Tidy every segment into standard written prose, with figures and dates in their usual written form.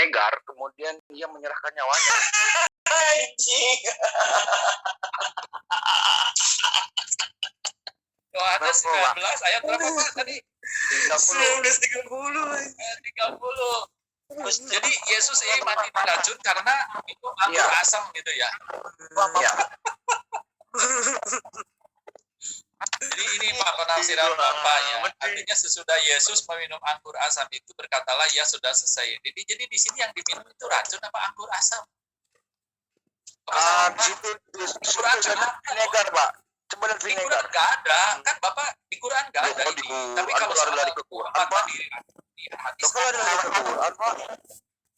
Negar, kemudian ia menyerahkan nyawanya. Anjing. Yohanes 19 ayat berapa Pak tadi? 1930. 30. Jadi Yesus ini mati diracun karena itu anggur asam gitu ya. Ya. Jadi ini Pak penafsiran Bapak ya. Artinya sesudah Yesus meminum anggur asam itu berkatalah ya sudah selesai. Jadi di sini yang diminum itu racun apa anggur asam? Di situ vinegar, Pak. Coba lihat Di vinegar. Quran nggak ada, kan Bapak di Quran nggak ada ini. Tapi kalau dari Quran, Pak. Kalau dari Quran, Pak.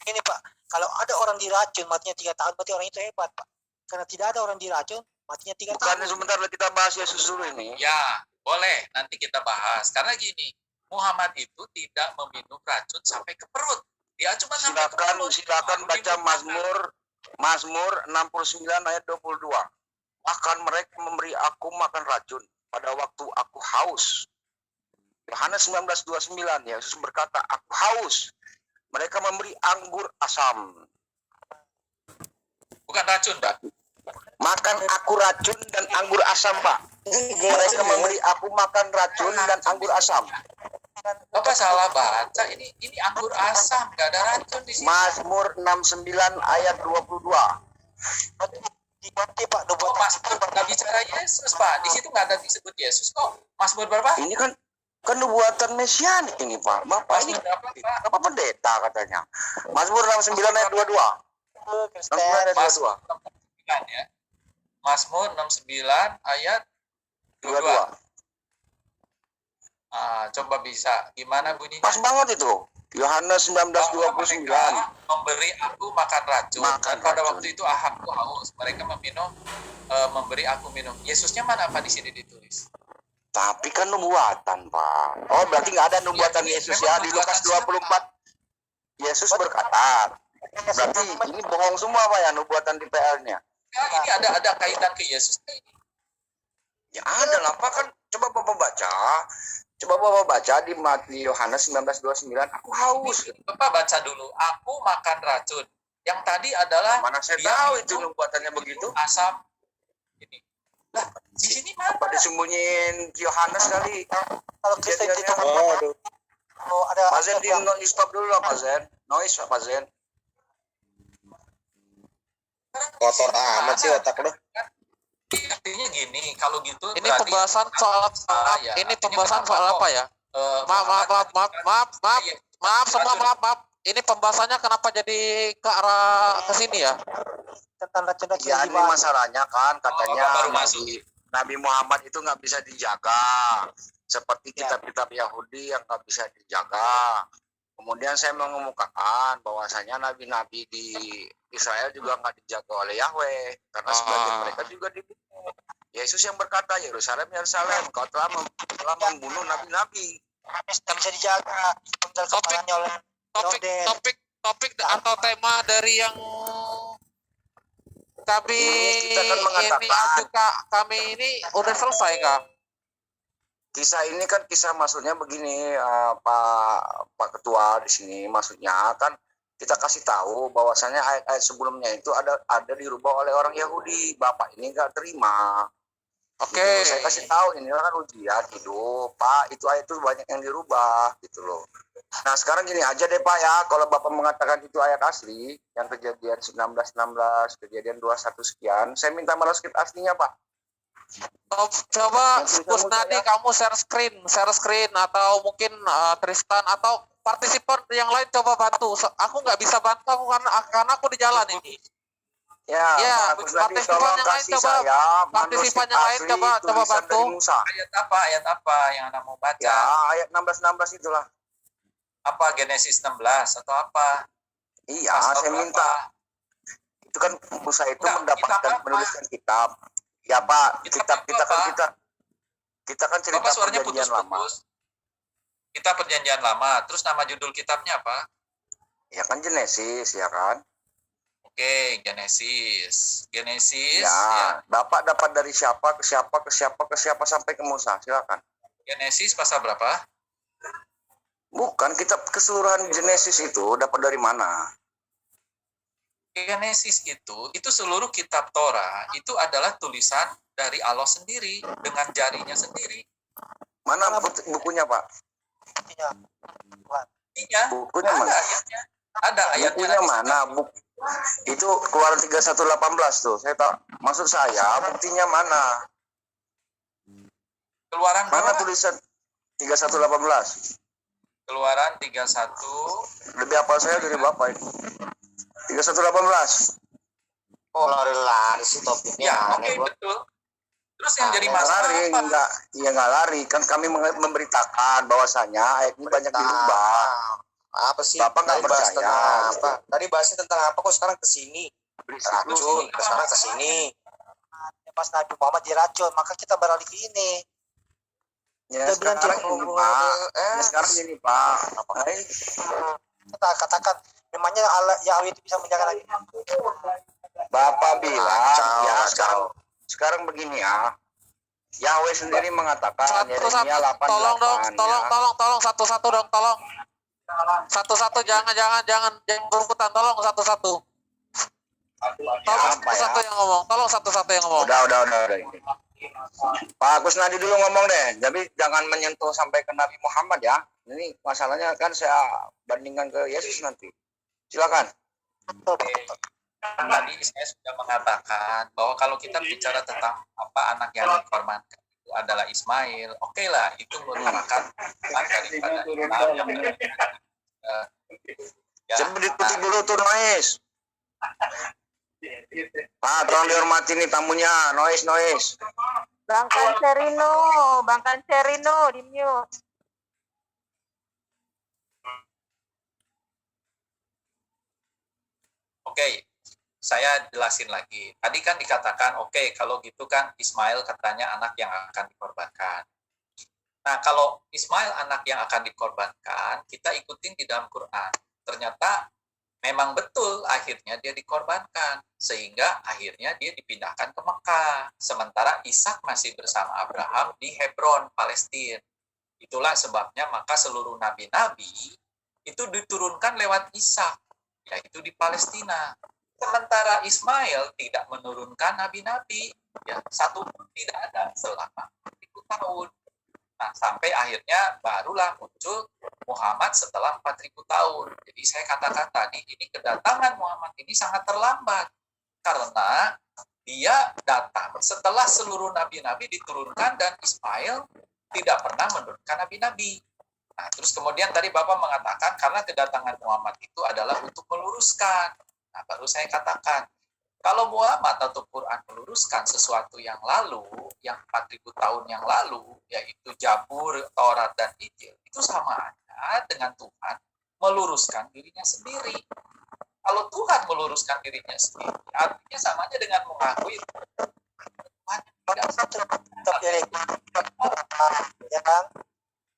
Ini Pak, kalau ada orang diracun matinya 3 tahun, berarti orang itu hebat Pak. Karena tidak ada orang diracun matinya 3 tahun. Bukan sebentar kita bahas Yesus dulu ini. Ya, boleh. Nanti kita bahas. Karena gini, Muhammad itu tidak meminum racun sampai ke perut. Dia cuma sampai ke mulut. Silakan baca Mazmur 69 ayat 22. Bahkan mereka memberi aku makan racun pada waktu aku haus. Yohanes 19:29, Yesus berkata, aku haus. Mereka memberi anggur asam. Bukan racun, Pak. Makan aku racun dan anggur asam, Pak. Mereka memberi aku makan racun dan anggur asam. Bapak salah baca. Ini anggur asam, nggak ada racun di sini. Mazmur 69 ayat 22. Pak, oh, Mazmur nggak bicara Yesus, Pak. Di situ nggak ada disebut Yesus kok. Mazmur berapa? Ini kan nubuatan mesianik ini, Pak. Bapak ini apa pendeta katanya. Mazmur 69 ayat 22. Mazmur 69 ayat 22. Coba bisa. Gimana bunyinya? Pas banget itu. Yohanes 19:29. Memberi aku makan racun. Dan pada waktu itu aku haus. Mereka memberi aku minum. Yesusnya mana Pak di sini ditulis? Tapi kan nubuatan, Pak. Oh, berarti nggak ada nubuatan Yesus ya. Di Lukas 24, Yesus berkata. Berarti ini bohong semua, Pak ya, nubuatan di PL-nya. Ya, ini ada kaitan ke Yesus. Ya ada lah, Pak. Kan coba Bapak baca. Coba Bapak baca di Yohanes 19:29. Aku haus. Bapak baca dulu. Aku makan racun. Yang tadi adalah mana saya tahu itu nubuatannya begitu. Asam. Ini. Lah, di sini mana? Apa disembunyiin Yohanes kali? Kalau Kristen itu ada Pak Zen, di stop dulu lah Pak Zen. Noise Pak Zen. Kotor amat sih otak lo. Artinya gini, kalau gitu ini pembahasan soal apa? Ini pembahasan soal apa ya? Maaf semua, maaf. Ini pembahasannya kenapa jadi ke arah ke sini ya? Tentang racun-racun. Ya ini masalahnya kan katanya Nabi Muhammad itu nggak bisa dijaga seperti kitab-kitab Yahudi yang nggak bisa dijaga. Kemudian saya mengemukakan bahwasanya nabi-nabi di Israel juga nggak dijaga oleh Yahweh karena sebagian mereka juga dibunuh. Yesus yang berkata, Yerusalem, Yerusalem, kau telah membunuh nabi-nabi. Tidak bisa dijaga. Topik atau tema dari yang kami ini udah selesai Kak. Kisah ini kan kisah maksudnya begini Pak Ketua di sini maksudnya kan kita kasih tahu bahwasanya ayat-ayat sebelumnya itu ada dirubah oleh orang Yahudi. Bapak ini nggak terima. Oke. Gitu. Saya kasih tahu ini kan ujian hidup Pak, itu ayat itu banyak yang dirubah gitu loh. Nah sekarang gini aja deh Pak ya, kalau Bapak mengatakan itu ayat asli yang kejadian 1916 kejadian 21 sekian, saya minta manuskrip aslinya Pak. Coba Kusnadi kamu share screen atau mungkin Tristan atau partisipan yang lain coba bantu. Aku nggak bisa bantu karena aku di jalan ini. Ya, partisipan yang lain coba bantu. Ayat apa yang Anda mau baca? Ya, ayat 16 itulah. Apa Genesis 16 atau apa? Iya, saya minta. Itu kan Musa itu mendapatkan menuliskan kitab. Ya Pak, kita kan cerita perjanjian lama. Kita perjanjian lama. Terus nama judul kitabnya apa? Ya kan Genesis, ya kan? Oke, Genesis. Ya. Bapak dapat dari siapa ke siapa sampai ke Musa, silakan. Genesis pasal berapa? Bukan, kita keseluruhan Genesis itu dapat dari mana? Genesis itu seluruh kitab Torah itu adalah tulisan dari Allah sendiri dengan jarinya sendiri. Mana bukunya, Pak? Buktinya. Tuhan. Iya, Bukunya ada mana? ayatnya. Ada ayatnya. Bukunya mana? Itu Keluaran 31:18 tuh. Saya tahu. Maksud saya, buktinya mana? Keluaran Mana berapa? tulisan 31:18? Keluaran 31. Lebih apa saya dari Bapak ini? 31:18. Oh, lari-lari sih topiknya. Ya, oke, Aneh, gua. betul. Terus yang jadi Nggak masalah lari, apa? nggak lari. Kan kami memberitakan bahwasanya ayat ini banyak dirubah. Apa sih? Bapak nggak Tadi bahas percaya, tentang gitu. apa? Tadi bahasnya tentang apa kok sekarang ke sini? Racun, sekarang ke sini. Pas Nabi Muhammad diracun, maka kita beralih ke ini. Ya, Dia bilang sekarang dia- gini, Pak. Ya, sekarang gini, Pak. Hai, Kita katakan memangnya Allah Yahweh itu bisa menjaga Nabi. Bapak bilang, Kacau, ya kacau. sekarang begini ya. Yahweh sendiri mengatakan Satu-satu, Yeremia 88 tolong dong, ya. tolong satu-satu dong, tolong. Satu-satu, jangan berebutan, tolong satu-satu. Tolong Apa ya? satu-satu yang ngomong, tolong satu-satu yang ngomong. Udah. Pak Kusnadi dulu ngomong deh. Jadi jangan menyentuh sampai ke Nabi Muhammad ya. Ini masalahnya kan saya bandingkan ke Yesus nanti. Silakan. Tadi saya sudah mengatakan bahwa kalau kita bicara tentang apa anak yang dikorbankan itu adalah Ismail, oke lah, itu merupakan anak daripada Imam yang ya, Coba ditutup dulu tuh noise. Pak, tolong dihormati nih tamunya. Noise. Bang Kancerino, di mute. Oke, saya jelasin lagi. Tadi kan dikatakan, oke, kalau gitu kan Ismail katanya anak yang akan dikorbankan. Nah, kalau Ismail anak yang akan dikorbankan, kita ikutin di dalam Quran. Ternyata memang betul akhirnya dia dikorbankan. Sehingga akhirnya dia dipindahkan ke Mekah. Sementara Ishak masih bersama Abraham di Hebron, Palestina. Itulah sebabnya maka seluruh nabi-nabi itu diturunkan lewat Ishak, yaitu di Palestina. Sementara Ismail tidak menurunkan nabi-nabi, ya satu pun tidak ada selama 1000 tahun. Nah, sampai akhirnya barulah muncul Muhammad setelah 4000 tahun. Jadi saya katakan tadi, ini kedatangan Muhammad ini sangat terlambat. Karena dia datang setelah seluruh nabi-nabi diturunkan dan Ismail tidak pernah menurunkan nabi-nabi. Nah, terus kemudian tadi Bapak mengatakan karena kedatangan Muhammad itu adalah untuk meluruskan. Nah, baru saya katakan, kalau Muhammad atau Quran meluruskan sesuatu yang lalu, yang 4000 tahun yang lalu, yaitu Jabur, Taurat, dan Injil, itu sama aja dengan Tuhan meluruskan dirinya sendiri. Kalau Tuhan meluruskan dirinya sendiri, artinya sama aja dengan mengakui Tuhan yang tidak Kitab Yeremia. Ya kan?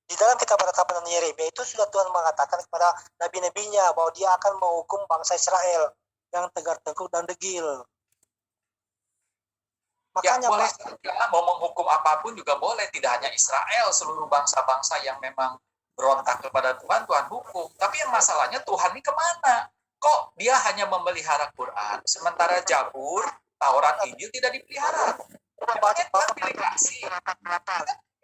Di dalam kitab penetapan Yeremia itu sudah Tuhan mengatakan kepada nabi-nabinya bahwa dia akan menghukum bangsa Israel yang tegar tengkuk dan degil. Ya, Makanya boleh Pak, saja, mau menghukum apapun juga boleh. Tidak hanya Israel, seluruh bangsa-bangsa yang memang berontak kepada Tuhan, Tuhan hukum. Tapi yang masalahnya Tuhan ini kemana? Kok dia hanya memelihara Quran, sementara Jabur, Taurat, Injil tidak dipelihara? Emangnya Tuhan pilih kasih?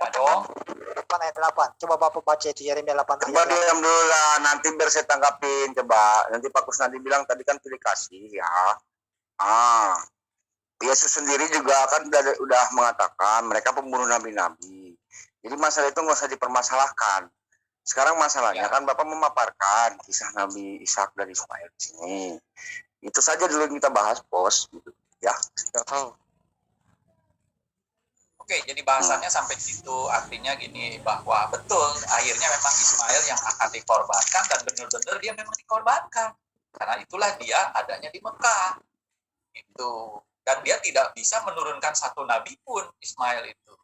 Ya dong. 8 ayat 8. Coba Bapak baca itu Yeremia 8 Coba ayat 8. diam dulu lah, nanti biar saya tanggapin. Coba, nanti Pak Kusnadi bilang tadi kan pilih kasih ya. Yesus sendiri juga kan udah mengatakan mereka pembunuh nabi-nabi. Jadi masalah itu nggak usah dipermasalahkan. Sekarang masalahnya kan Bapak memaparkan kisah Nabi Ishak dan Ismail di sini. Itu saja dulu yang kita bahas, Bos. Gitu. Ya. Nggak tahu. Oke, jadi bahasannya sampai situ. Artinya gini, bahwa betul akhirnya memang Ismail yang akan dikorbankan dan benar-benar dia memang dikorbankan. Karena itulah dia adanya di Mekah. Itu. Dan dia tidak bisa menurunkan satu nabi pun Ismail itu.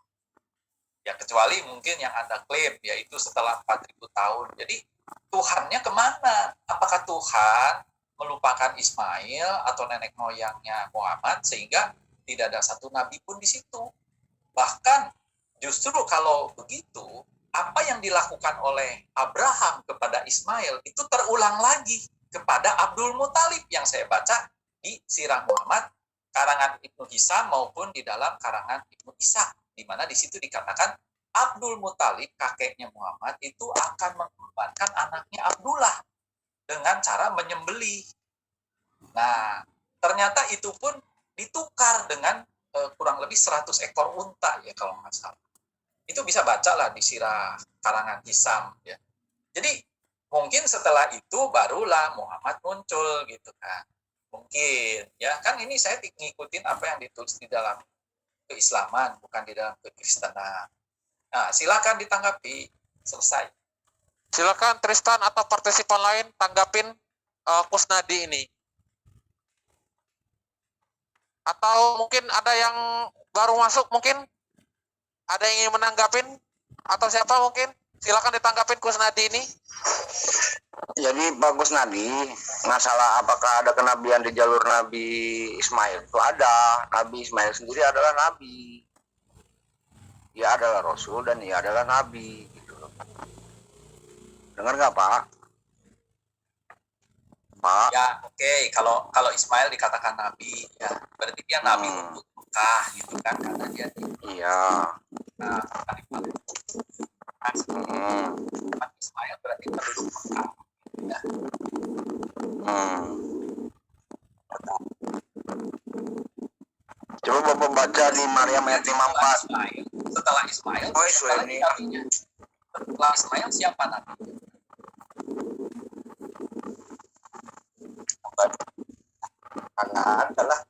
Ya kecuali mungkin yang Anda klaim, yaitu setelah 4000 tahun. Jadi Tuhannya kemana? Apakah Tuhan melupakan Ismail atau nenek moyangnya Muhammad sehingga tidak ada satu nabi pun di situ? Bahkan justru kalau begitu, apa yang dilakukan oleh Abraham kepada Ismail itu terulang lagi kepada Abdul Muthalib yang saya baca di Sirah Muhammad karangan Ibnu Hisam maupun di dalam karangan Ibnu Ishaq, di mana di situ dikatakan Abdul Muthalib kakeknya Muhammad itu akan mengorbankan anaknya Abdullah dengan cara menyembelih. Nah, ternyata itu pun ditukar dengan kurang lebih 100 ekor unta ya kalau nggak salah. Itu bisa bacalah di Sirah karangan Hisam ya. Jadi mungkin setelah itu barulah Muhammad muncul gitu kan. Mungkin ya kan ini saya ngikutin apa yang ditulis di dalam keislaman bukan di dalam kekristenan. Nah, silakan ditanggapi. Selesai. Silakan Tristan atau partisipan lain tanggapin Kusnadi ini. Atau mungkin ada yang baru masuk mungkin? Ada yang ingin menanggapin? Atau siapa mungkin? Silakan ditanggapin Kusnadi ini. Jadi bagus Nadi, masalah apakah ada kenabian di jalur Nabi Ismail itu ada. Nabi Ismail sendiri adalah nabi. Dia adalah rasul dan dia adalah nabi gitu loh. Dengar nggak Pak? Pak? Ya, oke. Kalau Ismail dikatakan nabi ya, berarti dia nabi untuk Mekah gitu kan karena dia di Iya. Ismail berarti penduduk Mekah. Ya. Coba Bapak baca di Maryam ayat 54. Setelah Ismail, Oh, siapa ini. lagi nabinya? Setelah Ismail siapa nabi? Nggak ada lah.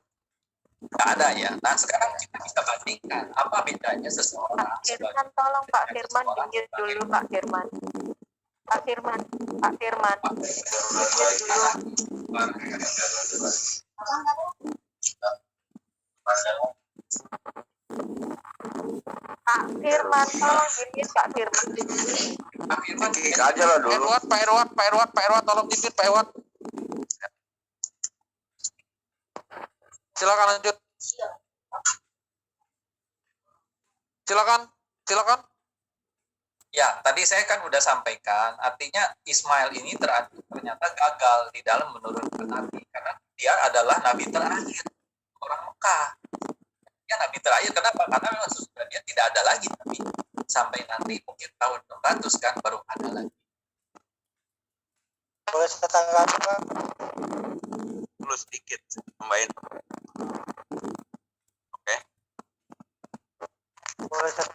Nggak ada ya. Nah sekarang kita bisa bandingkan apa bedanya seseorang Pak Firman, tolong Pak Firman mute dulu Pak Firman. Pak Firman, Pak Firman, mute dulu. Pak Firman, tolong mute Pak Firman. Pak Firman Klik aja lah dulu. Pak Edward, tolong dipit Pak Edward. Silakan lanjut. Silakan. ya tadi saya kan udah sampaikan artinya Ismail ini ternyata gagal di dalam menurunkan nabi karena dia adalah nabi terakhir orang Mekah. Dia nabi terakhir kenapa? Karena memang sesudah dia tidak ada lagi nabi sampai nanti mungkin tahun 600 kan baru ada lagi. Boleh saya tanggapi Pak? Dulu sedikit tambahin. Boleh saya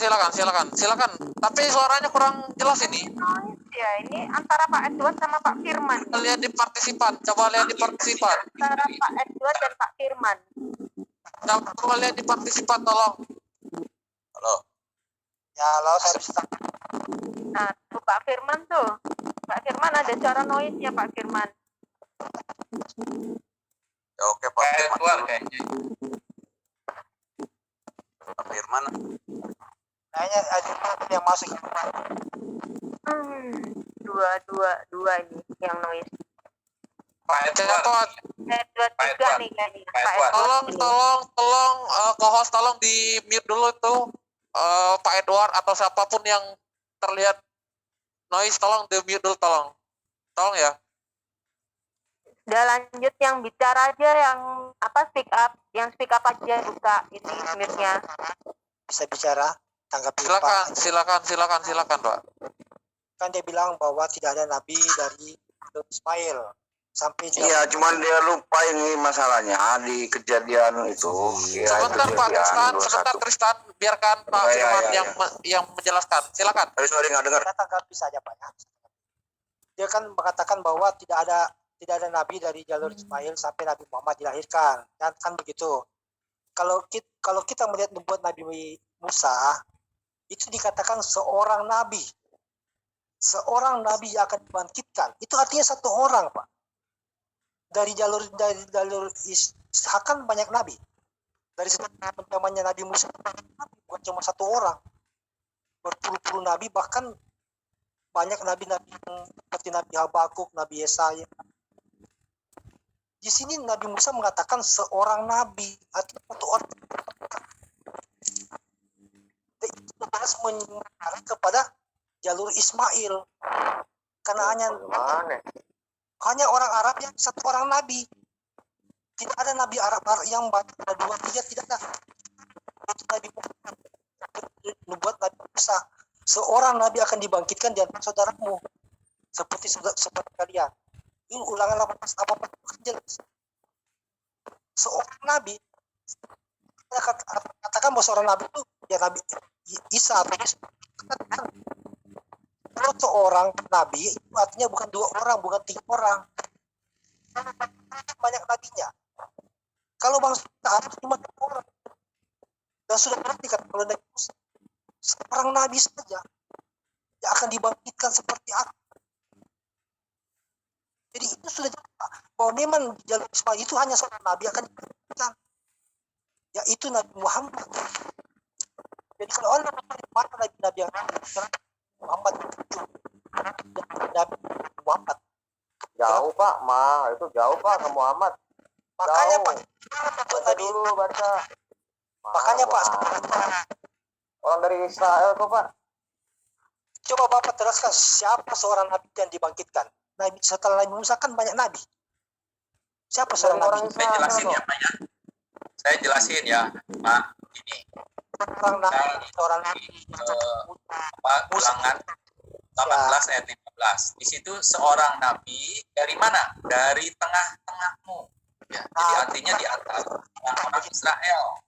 Silakan. Tapi suaranya kurang jelas ini. Ya, ini antara Pak Edward sama Pak Firman. Lihat di partisipan. Coba lihat di partisipan. Antara Pak Edward dan Pak Firman. Coba lihat di partisipan tolong. Halo. ya halo saya bisa tanggapi. Nah, tuh Pak Firman tuh. Pak Firman ada suara noise-nya Pak Firman. Ya, oke Pak Firman. Edward kayaknya. Pak Firman. Kayaknya ada yang masuk. Dua ini yang noise. Pak Edward. Edward Pak juga Edward. nih kayaknya. Pak Pak Edward. Edward. Tolong co-host tolong di mute dulu tuh Pak Edward atau siapapun yang terlihat noise tolong di mute dulu tolong ya. Udah lanjut yang bicara aja yang speak up aja buka ini mute-nya. Bisa bicara tanggapi Pak. Silakan Pak. Kan dia bilang bahwa tidak ada nabi dari Ismail sampai dia Iya, cuman dia lupa ini masalahnya di kejadian itu. Ya, Sebentar itu Pak kejadian Tristan, biarkan Pak Iya, Firman iya. yang menjelaskan. Silakan. Sorry nggak dengar. saya tanggapi saja Pak ya. Dia kan mengatakan bahwa tidak ada nabi dari jalur Ismail sampai Nabi Muhammad dilahirkan. Dan kan begitu. Kalau kita melihat nubuat Nabi Musa itu dikatakan seorang nabi yang akan dibangkitkan. Itu artinya satu orang Pak. Dari jalur Ishak kan banyak nabi. Dari zamannya Nabi Musa bukan cuma satu orang. Berpuluh-puluh nabi, bahkan banyak nabi-nabi seperti Nabi Habakuk, Nabi Yesaya. Di sini Nabi Musa mengatakan seorang nabi, artinya satu orang. Itu bahas mengarah kepada jalur Ismail. Karena hanya orang Arab yang satu orang nabi. Tidak ada nabi Arab yang banyak, ada 2, 3, tidak ada. Itu Nabi Muhammad, nubuat Nabi Musa. Seorang nabi akan dibangkitkan di antara saudaramu, seperti kalian. Ini ulangan 18 jelas. Seorang nabi, katakan bahwa seorang nabi itu ya Nabi Isa atau Yesus. Kalau seorang nabi itu artinya bukan 2 orang, bukan 3 orang. Banyak nabinya. Kalau bangsa Arab cuma 2 orang. Dan sudah berarti kan kalau Nabi Musa, seorang nabi saja yang akan dibangkitkan seperti aku. Jadi itu sudah jelas bahwa memang jalur Ismail itu hanya seorang nabi akan dibangkitkan, yaitu Nabi Muhammad. Jadi kalau orang mana nabi-nabi yang Muhammad itu Nabi Muhammad Jauh Pak, itu jauh Pak ke Muhammad. makanya Jauh. Pak Baca dulu baca. makanya Pak Orang dari Israel kok Pak. coba Bapak teruskan siapa seorang nabi yang dibangkitkan. Nabi setelah Nabi Musa kan banyak nabi. Siapa seorang nabi? Saya jelasin ya Pak ya. Saya jelasin ya Pak. Ini Seorang nabi Ulangan 18 ayat 15. Di situ seorang nabi dari mana? Dari tengah-tengahmu. Ya, jadi artinya di antara orang Israel.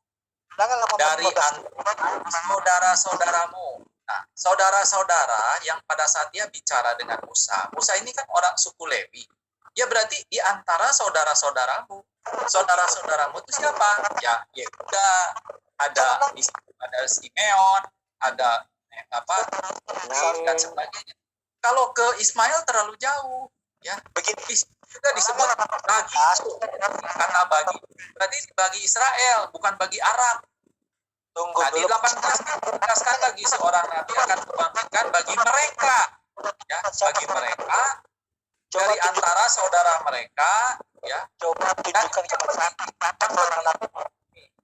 Dari antara saudara-saudaramu. Nah, saudara-saudara yang pada saat dia bicara dengan Musa. Musa ini kan orang suku Lewi. Ya berarti di antara saudara-saudaramu. Saudara-saudaramu itu siapa? Ya, Yehuda, ada Simeon, ada dan sebagainya. Kalau ke Ismail terlalu jauh, ya. Begitu juga disebut bagi, karena bagi berarti bagi Israel, bukan bagi Arab. Nah, di 18 ditegaskan lagi seorang nabi akan dibangkitkan bagi mereka, ya, bagi mereka dari antara saudara mereka, ya. Coba tunjukkan kepada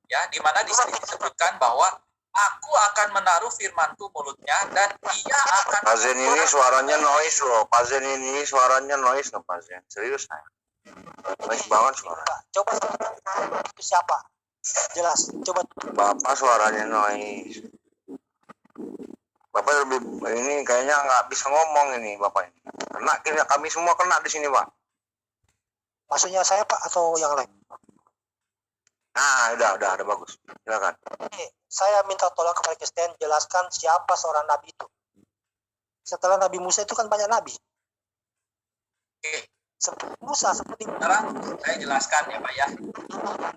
Ya, di mana di sini disebutkan bahwa aku akan menaruh firmanku mulutnya dan ia akan. Pak Zen ini suaranya noise loh. Pak Zen ini suaranya noise loh Pak Zen. Serius saya. Noise banget suara. Coba itu siapa? Jelas. Coba Bapak suaranya noise. Bapak lebih ini kayaknya nggak bisa ngomong ini Bapak ini. Kami semua kena di sini Pak. maksudnya saya Pak atau yang lain? Nah, udah bagus. Silakan. Saya minta tolong kepada Kristen jelaskan siapa seorang nabi itu. Setelah Nabi Musa itu kan banyak nabi. Oke. Seperti Musa, seperti Sekarang saya jelaskan ya Pak ya.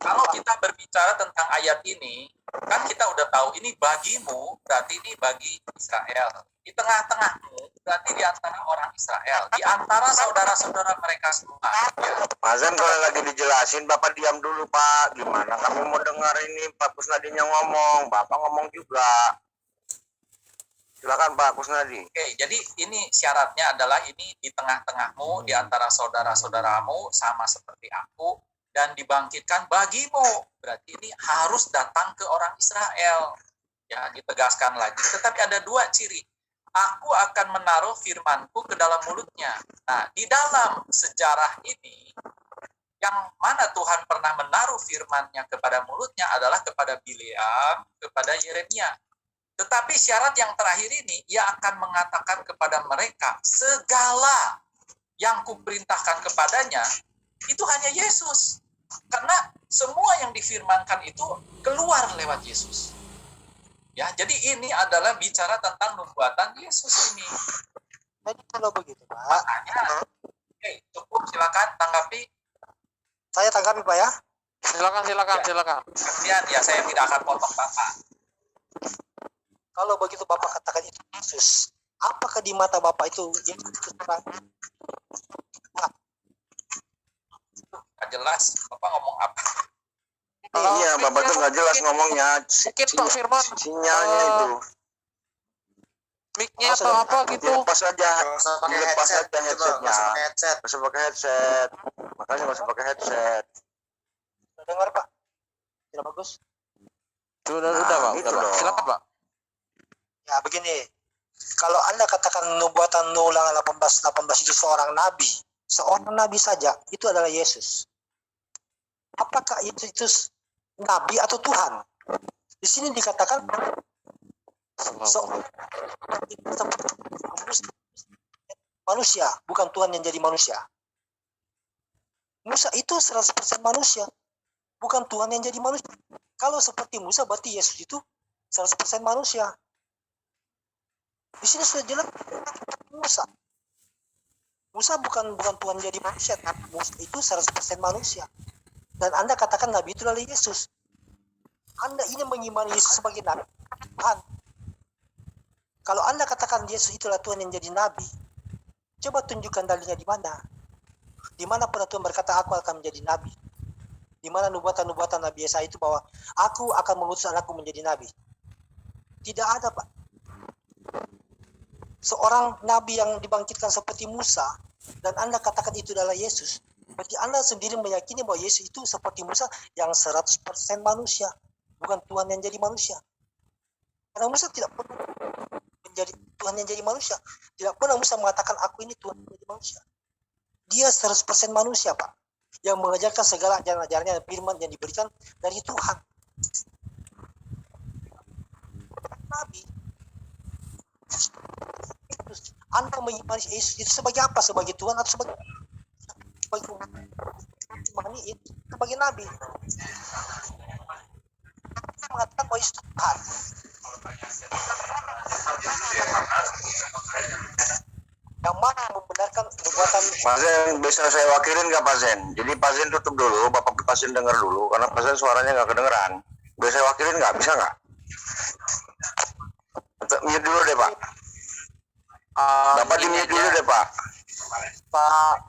Kalau kita berbicara tentang ayat ini, kan kita udah tahu ini bagimu, berarti ini bagi Israel. Di tengah-tengahmu, berarti di antara orang Israel. Di antara saudara-saudara mereka semua. Ya. Pak Zen kalau lagi dijelasin, Bapak diam dulu Pak. Gimana kami mau dengar ini Pak Kusnadinya ngomong. Bapak ngomong juga. Silakan Pak Kusnadi. Oke, jadi ini syaratnya adalah ini di tengah-tengahmu, di antara saudara-saudaramu, sama seperti aku, dan dibangkitkan bagimu. Berarti ini harus datang ke orang Israel. Ya, ditegaskan lagi. Tetapi ada 2 ciri. Aku akan menaruh firmanku ke dalam mulutnya. Nah, di dalam sejarah ini, yang mana Tuhan pernah menaruh firman-Nya kepada mulutnya adalah kepada Bileam, kepada Yeremia. Tetapi syarat yang terakhir ini, ia akan mengatakan kepada mereka, segala yang kuperintahkan kepadanya, itu hanya Yesus. Karena semua yang difirmankan itu keluar lewat Yesus. Ya, jadi ini adalah bicara tentang nubuatan Yesus ini. Jadi kalau begitu Pak, Makanya, cukup silakan tanggapi. saya tanggapi Pak ya. Silakan. Kemudian ya saya tidak akan potong Bapak. Kalau begitu Bapak katakan itu Yesus, apakah di mata Bapak itu Yesus itu seorang? Nggak jelas, Bapak ngomong apa? Iya, Bapak tuh nggak jelas ngomongnya. Mungkin Pak Firman Sinyalnya itu. mic-nya atau apa gitu. Dilepas aja. Pakai Dilepas headset, aja headsetnya. headset. Nggak usah pakai headset. Makanya nggak usah pakai headset. Sudah dengar Pak? Tidak bagus. Udah Nah, Pak, gitu udah Pak. dong. Silakan Pak. Ya begini, kalau Anda katakan nubuatan Nuh ulangan 18 itu seorang nabi saja, itu adalah Yesus. Apakah itu nabi atau Tuhan? Di sini dikatakan seorang manusia, bukan Tuhan yang jadi manusia. Musa itu 100% manusia, bukan Tuhan yang jadi manusia. Kalau seperti Musa, berarti Yesus itu 100% manusia. Di sini sudah jelas Musa. Musa bukan Tuhan jadi manusia, tapi Musa itu 100% manusia. Dan Anda katakan Nabi itu adalah Yesus. Anda ini mengimani Yesus sebagai Nabi Tuhan. Kalau Anda katakan Yesus itulah Tuhan yang jadi Nabi, coba tunjukkan dalilnya di mana. Di mana pernah Tuhan berkata, aku akan menjadi Nabi. Di mana nubuatan-nubuatan Nabi Yesaya itu bahwa aku akan mengutus anakku menjadi Nabi. Tidak ada, Pak. Seorang Nabi yang dibangkitkan seperti Musa, dan Anda katakan itu adalah Yesus, berarti Anda sendiri meyakini bahwa Yesus itu seperti Musa yang 100% manusia, bukan Tuhan yang jadi manusia. Karena Musa tidak pernah menjadi Tuhan yang jadi manusia. Tidak pernah Musa mengatakan aku ini Tuhan yang jadi manusia. Dia 100% manusia, Pak, yang mengajarkan segala ajaran-ajarannya dan firman yang diberikan dari Tuhan. Nabi, Anda mengimani Yesus itu sebagai apa? Sebagai Tuhan atau sebagai sebagai Nabi? Kita mengatakan bahwa Yesus Tuhan. Yang mana membenarkan perbuatan Pak Zen, bisa saya wakilin nggak Pak Zen? Jadi Pak Zen tutup dulu, Bapak Pak Zen dengar dulu, karena Pak Zen suaranya nggak kedengeran. Bisa saya wakilin nggak? Bisa nggak? Mute dulu deh Pak. Bapak di mute dulu deh Pak.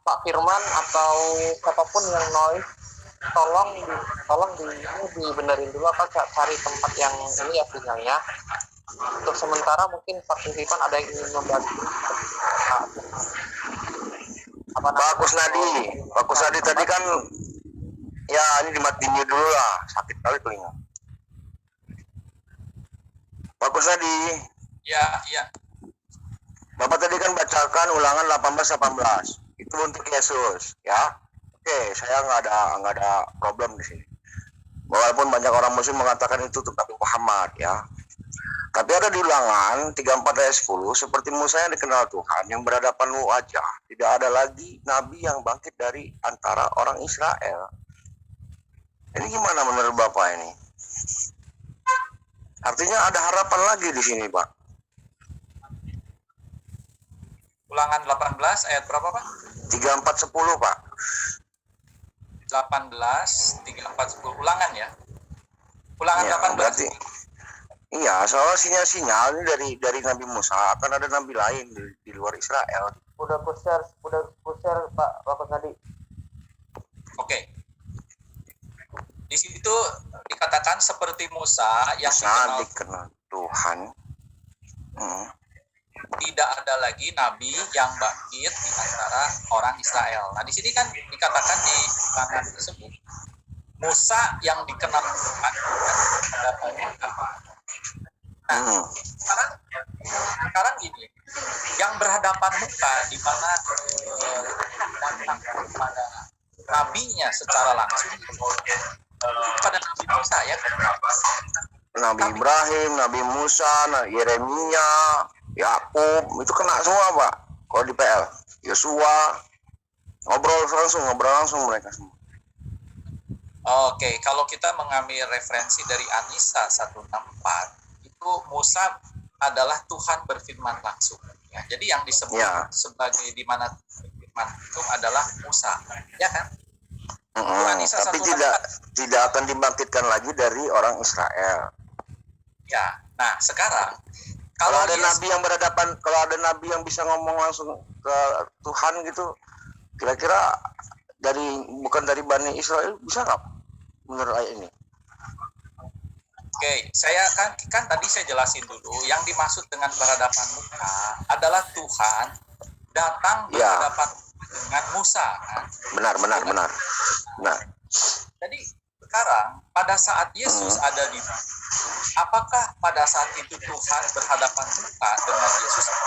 Pak Firman atau siapapun yang noise, tolong dibenerin dulu, apa cari tempat yang ini ya sinyalnya. Untuk sementara mungkin partisipan ada yang ingin membantu. Pak Kusnadi tadi kan ya ini dimatiin dulu lah, sakit kali telinga. Pak Kusnadi. Ya. Bapak tadi kan bacakan ulangan 18. Itu untuk Yesus, ya. Oke, saya nggak ada problem di sini. Walaupun banyak orang muslim mengatakan itu untuk Nabi Muhammad, ya. Tapi ada di ulangan 34 ayat 10, seperti Musa yang dikenal Tuhan, yang berhadapan wajah. Tidak ada lagi Nabi yang bangkit dari antara orang Israel. Ini gimana menurut Bapak ini? Artinya ada harapan lagi di sini, Pak. Ulangan 18 ayat berapa, Pak? 34:10, Pak. 18, 34, 10. Ulangan ya? Ulangan Ya, 18. berarti iya, soal sinyal-sinyal ini dari Nabi Musa akan ada nabi lain di luar Israel. Udah share Pak Kusnadi. Oke. Di situ dikatakan seperti Musa yang dikenal Tuhan. Tidak ada lagi nabi yang bangkit di antara orang Israel. Nah, di sini kan dikatakan di ulangan tersebut Musa yang dikenal Tuhan ada apa? Nah, sekarang gini, yang berhadapan muka di mana pada nabinya secara langsung pada Nabi Musa ya. Nabi Ibrahim, Nabi Musa, Yeremia, Yakub itu kena semua Pak. Kalau di PL, Yosua ngobrol langsung mereka semua. Oke, kalau kita mengambil referensi dari An-Nisa 164, itu Musa adalah Tuhan berfirman langsung. Ya, jadi yang disebut sebagai di mana firman itu adalah Musa, ya kan? An-Nisa Tapi 164. tidak akan dibangkitkan lagi dari orang Israel. Ya, nah sekarang kalau ada nabi yang berhadapan, kalau ada nabi yang bisa ngomong langsung ke Tuhan gitu, kira-kira bukan dari Bani Israel bisa nggak menurut ayat ini? Oke, saya kan tadi saya jelasin dulu yang dimaksud dengan berhadapan muka adalah Tuhan datang berhadapan dengan Musa kan? Benar. Jadi sekarang pada saat Yesus ada di apakah pada saat itu Tuhan berhadapan muka dengan Yesus yang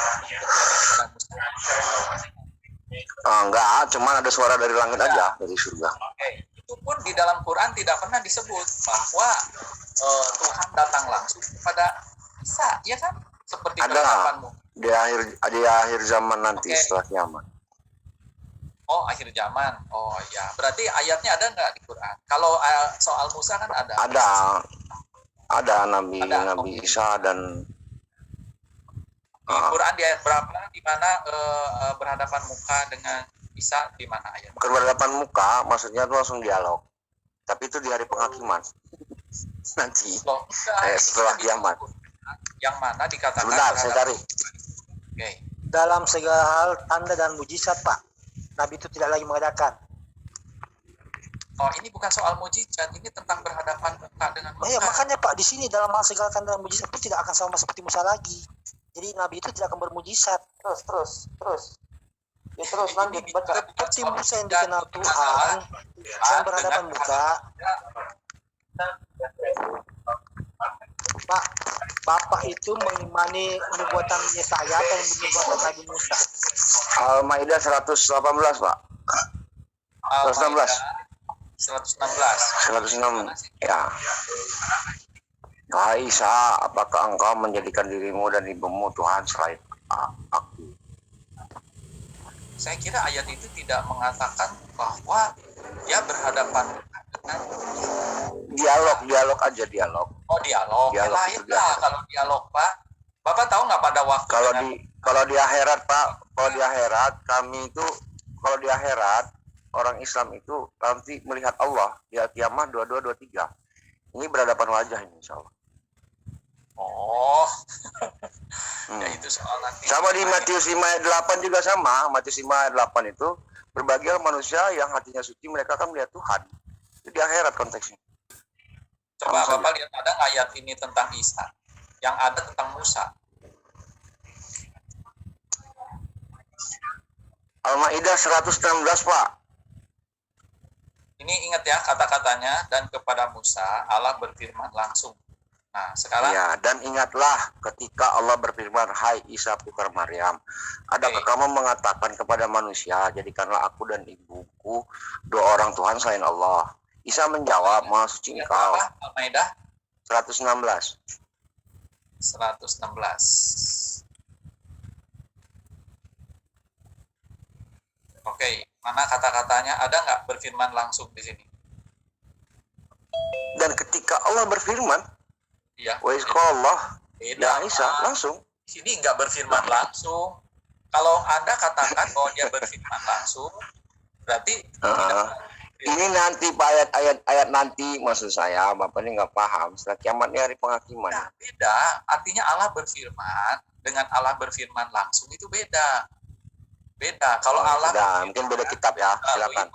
terjadi kepada Musa? Enggak, cuman ada suara dari langit aja, dari surga. Oke, itu pun di dalam Quran tidak pernah disebut bahwa Tuhan datang langsung kepada Isa, ya kan? Seperti Ada. berhadapanmu. Di akhir zaman nanti, Oke. setelah kiamat. Oh, akhir zaman. Oh ya, berarti ayatnya ada nggak di Quran? Kalau soal Musa kan ada. Ada Nabi Ada. Nabi Isa dan Di Quran di ayat berapa? Di mana berhadapan muka dengan Isa, di mana ayat? berhadapan muka, maksudnya itu langsung dialog. Tapi itu di hari penghakiman. Nanti, Loh, kayak setelah kiamat. Yang mana dikatakan Sebentar, saya cari. Oke. Dalam segala hal tanda dan mujizat, Pak, Nabi itu tidak lagi mengadakan. Oh, ini bukan soal mujizat, ini tentang berhadapan muka dengan muka. Ya, makanya Pak, di sini dalam hal segala tanda dan mujizat itu tidak akan sama seperti Musa lagi. Jadi Nabi itu tidak akan bermujizat. Terus. Ya terus lanjut baca. Seperti Musa yang dikenal Tuhan, yang berhadapan muka. Pak, Bapak itu mengimani nubuatan Yesaya atau nubuatan Nabi Musa? Al-Maidah 118, Pak. 116. 106. Ya. Wahai Isa, apakah engkau menjadikan dirimu dan ibumu Tuhan selain aku? Saya kira ayat itu tidak mengatakan bahwa dia berhadapan dengan Dialog aja dialog. Oh, dialog. Ya, Dialog lain itu lah dialog. kalau dialog, Pak. Bapak tahu nggak pada waktu Kalau di akhirat, Pak, kalau di akhirat orang Islam itu nanti melihat Allah di kiamat 2223. Ini berhadapan wajah ini, insyaallah. Oh. Ya itu soal nanti. Sama di Matius 5 ayat 8 juga sama. Matius 5 ayat 8 itu berbahagia manusia yang hatinya suci, mereka akan melihat Tuhan. Itu di akhirat konteksnya. Coba Sama Bapak lihat ada nggak ayat ini tentang Isa? Yang ada tentang Musa. Al-Maidah 116, Pak. Ini ingat ya kata-katanya, dan kepada Musa Allah berfirman langsung. Nah, sekarang Ya, dan ingatlah ketika Allah berfirman, "Hai Isa putra Maryam, adakah kamu mengatakan kepada manusia, jadikanlah aku dan ibuku dua orang Tuhan selain Allah?" Isa menjawab, "Maha suci ingat engkau." apa? Al-Maidah 116. 116. Oke, mana kata-katanya? Ada nggak berfirman langsung di sini? Dan ketika Allah berfirman, Iya. wa isqallah Beda. ya Isa, langsung. Di sini nggak berfirman langsung. Kalau Anda katakan bahwa dia berfirman langsung, berarti Ini nanti Pak, ayat nanti, maksud saya Bapak ini nggak paham. Setelah kiamat ini hari penghakiman. Nah, beda. Artinya Allah berfirman dengan Allah berfirman langsung itu beda. Beda. Kalau Allah Mungkin beda kitab ya, silakan.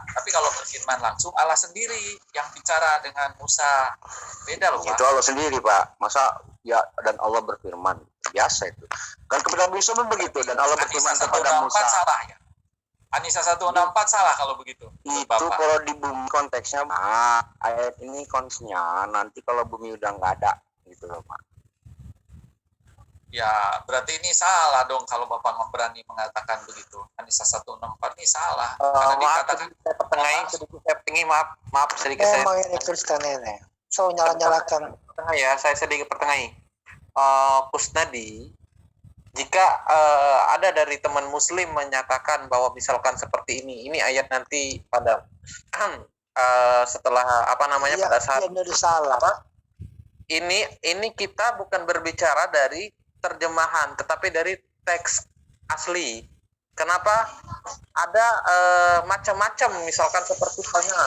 Tapi kalau berfirman langsung Allah sendiri yang bicara dengan Musa. Beda loh, Pak. Itu Allah sendiri, Pak. Masa ya dan Allah berfirman. Biasa itu. Kan kepada Musa pun begitu, dan Allah berfirman kepada Musa. Salah ya. Anisa 164 salah kalau begitu. Itu Bapak. kalau di bumi konteksnya, ayat ini konteksnya nanti kalau bumi udah nggak ada gitu loh, Pak. Ya, berarti ini salah dong kalau Bapak berani mengatakan begitu. Anisa 164 ini salah. Karena dikatakan Saya pertengahin sedikit, saya tinggi, maaf sedikit saya. Memang ini Kristen ini. So nyala-nyalakan. Ya, saya sedikit pertengahi. Kusnadi, jika ada dari teman muslim menyatakan bahwa misalkan seperti ini ayat nanti pada setelah pada saat salah. ini kita bukan berbicara dari terjemahan tetapi dari teks asli. Kenapa ada macam-macam, misalkan seperti halnya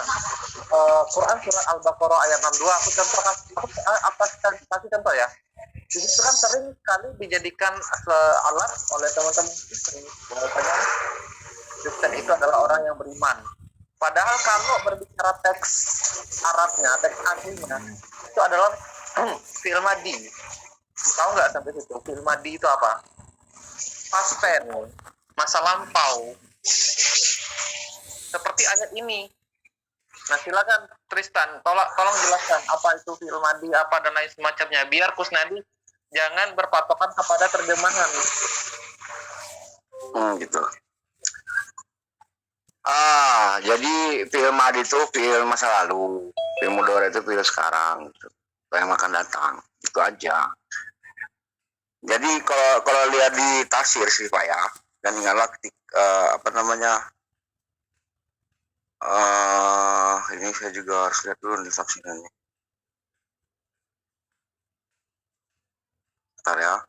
Quran surat Al-Baqarah ayat 62, aku kasih contoh ya. Di situ kan sering sekali dijadikan alat oleh teman-teman Kristen bahwasanya Kristen itu adalah orang yang beriman. Padahal kalau berbicara teks Arabnya, teks aslinya itu adalah fi'il madhi. Tahu nggak sampai situ? Fi'il madhi itu apa? Past tense, masa lampau. Seperti ayat ini. Nah silakan Tristan, tolong jelaskan apa itu fi'il madi, apa dan lain semacamnya. Biar Kusnadi jangan berpatokan kepada terjemahan. Gitu. Jadi fi'il madi itu fi'il masa lalu, fi'il mudhari itu fi'il sekarang, gitu. Yang akan datang, itu aja. Jadi kalau lihat di tafsir sih Pak ya, dan ingatlah ini saya juga harus lihat dulu di tafsirannya. Bentar ya.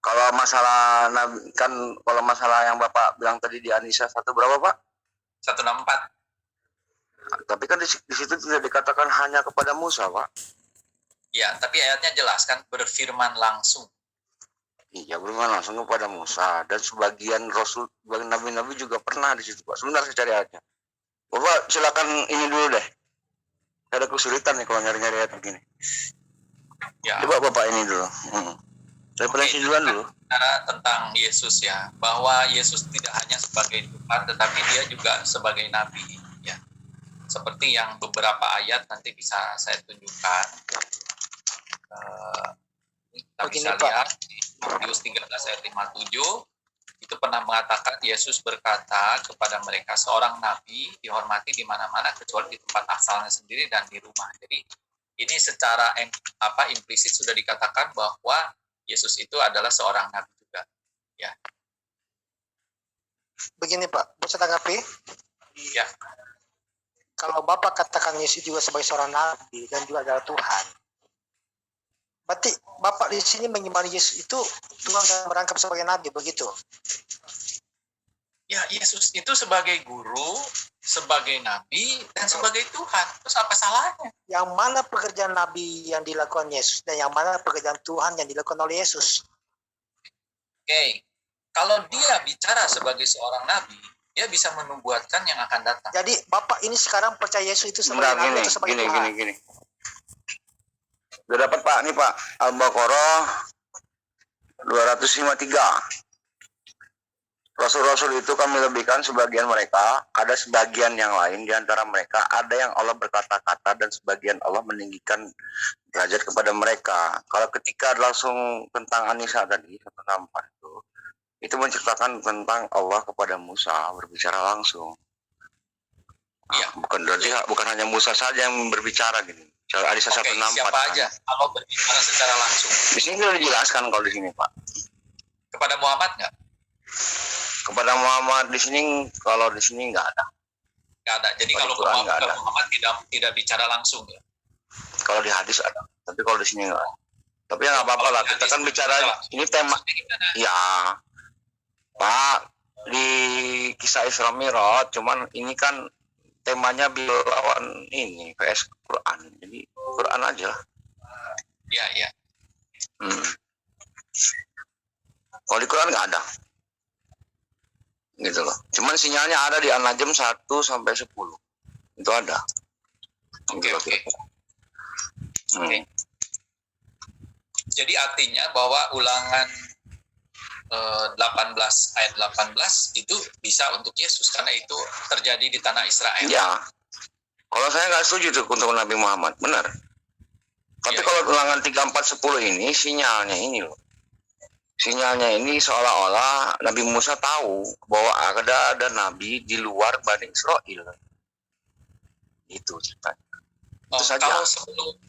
Kalau masalah kan kalau masalah yang Bapak bilang tadi di An-Nisa 1 berapa Pak? 164. Tapi kan di situ tidak dikatakan hanya kepada Musa Pak. Ya, tapi ayatnya jelas kan berfirman langsung. Iya, berfirman langsung kepada Musa, dan sebagian Rasul, sebagian Nabi-Nabi juga pernah di situ Pak. Sebentar saya cari ayatnya. Bapak silakan ini dulu deh. Saya ada kesulitan nih kalau nyari-nyari ayat begini. Ya. Coba Bapak ini dulu. Saya presentasi duluan dulu. Bicara tentang Yesus ya, bahwa Yesus tidak hanya sebagai Tuhan, tetapi dia juga sebagai Nabi. Ya, seperti yang beberapa ayat nanti bisa saya tunjukkan. Kita bisa lihat di Matius 13 ayat 57 itu pernah mengatakan Yesus berkata kepada mereka, seorang nabi dihormati di mana-mana kecuali di tempat asalnya sendiri dan di rumah. Jadi ini secara implisit sudah dikatakan bahwa Yesus itu adalah seorang nabi juga. Ya. Begini Pak, bisa tanggapi? Ya. Kalau Bapak katakan Yesus juga sebagai seorang nabi dan juga adalah Tuhan, berarti Bapak di sini mengimani Yesus itu Tuhan dan merangkap sebagai nabi, begitu? Ya, Yesus itu sebagai guru, sebagai nabi, dan sebagai Tuhan. Terus apa salahnya? Yang mana pekerjaan nabi yang dilakukan Yesus dan yang mana pekerjaan Tuhan yang dilakukan oleh Yesus? Oke. Kalau dia bicara sebagai seorang nabi, dia bisa menubuatkan yang akan datang. Jadi Bapak ini sekarang percaya Yesus itu sebagai nabi atau sebagai Tuhan? Gini. Udah dapat Pak, nih Pak, Al-Baqarah 253. Rasul-rasul itu kami lebihkan sebagian mereka, ada sebagian yang lain di antara mereka, ada yang Allah berkata-kata dan sebagian Allah meninggikan derajat kepada mereka. Kalau ketika langsung tentang An-Nisa tadi, 164 itu menceritakan tentang Allah kepada Musa berbicara langsung. Iya. Bukan hanya Musa saja yang berbicara gitu. An-Nisa 164. Siapa aja Allah berbicara secara langsung. Di sini sudah dijelaskan kalau di sini Pak. Kepada Muhammad nggak? Kepada Muhammad di sini nggak ada. Nggak ada. Jadi kalau Muhammad tidak bicara langsung ya. Kalau di hadis ada, tapi kalau di sini nggak ada. Tapi ya nggak apa-apa lah. Kita kan bicara ini tema. Ya, Pak, di kisah Isra Mi'raj, cuman ini kan temanya lawan ini PS Quran. Jadi Quran aja. Iya. Kalau di Quran nggak ada. Gitu loh. Cuman sinyalnya ada di An-Najm 1 sampai 10. Itu ada. Oke. Jadi artinya bahwa ulangan 18 ayat 18 itu bisa untuk Yesus karena itu terjadi di tanah Israel. Ya. Kalau saya nggak setuju tuh untuk Nabi Muhammad, benar. Tapi Ya, kalau ulangan 34:10 ini sinyalnya ini loh. Sinyalnya ini seolah-olah Nabi Musa tahu bahwa ada nabi di luar Bani Israel. Itu ceritanya. Itu saja. Kalau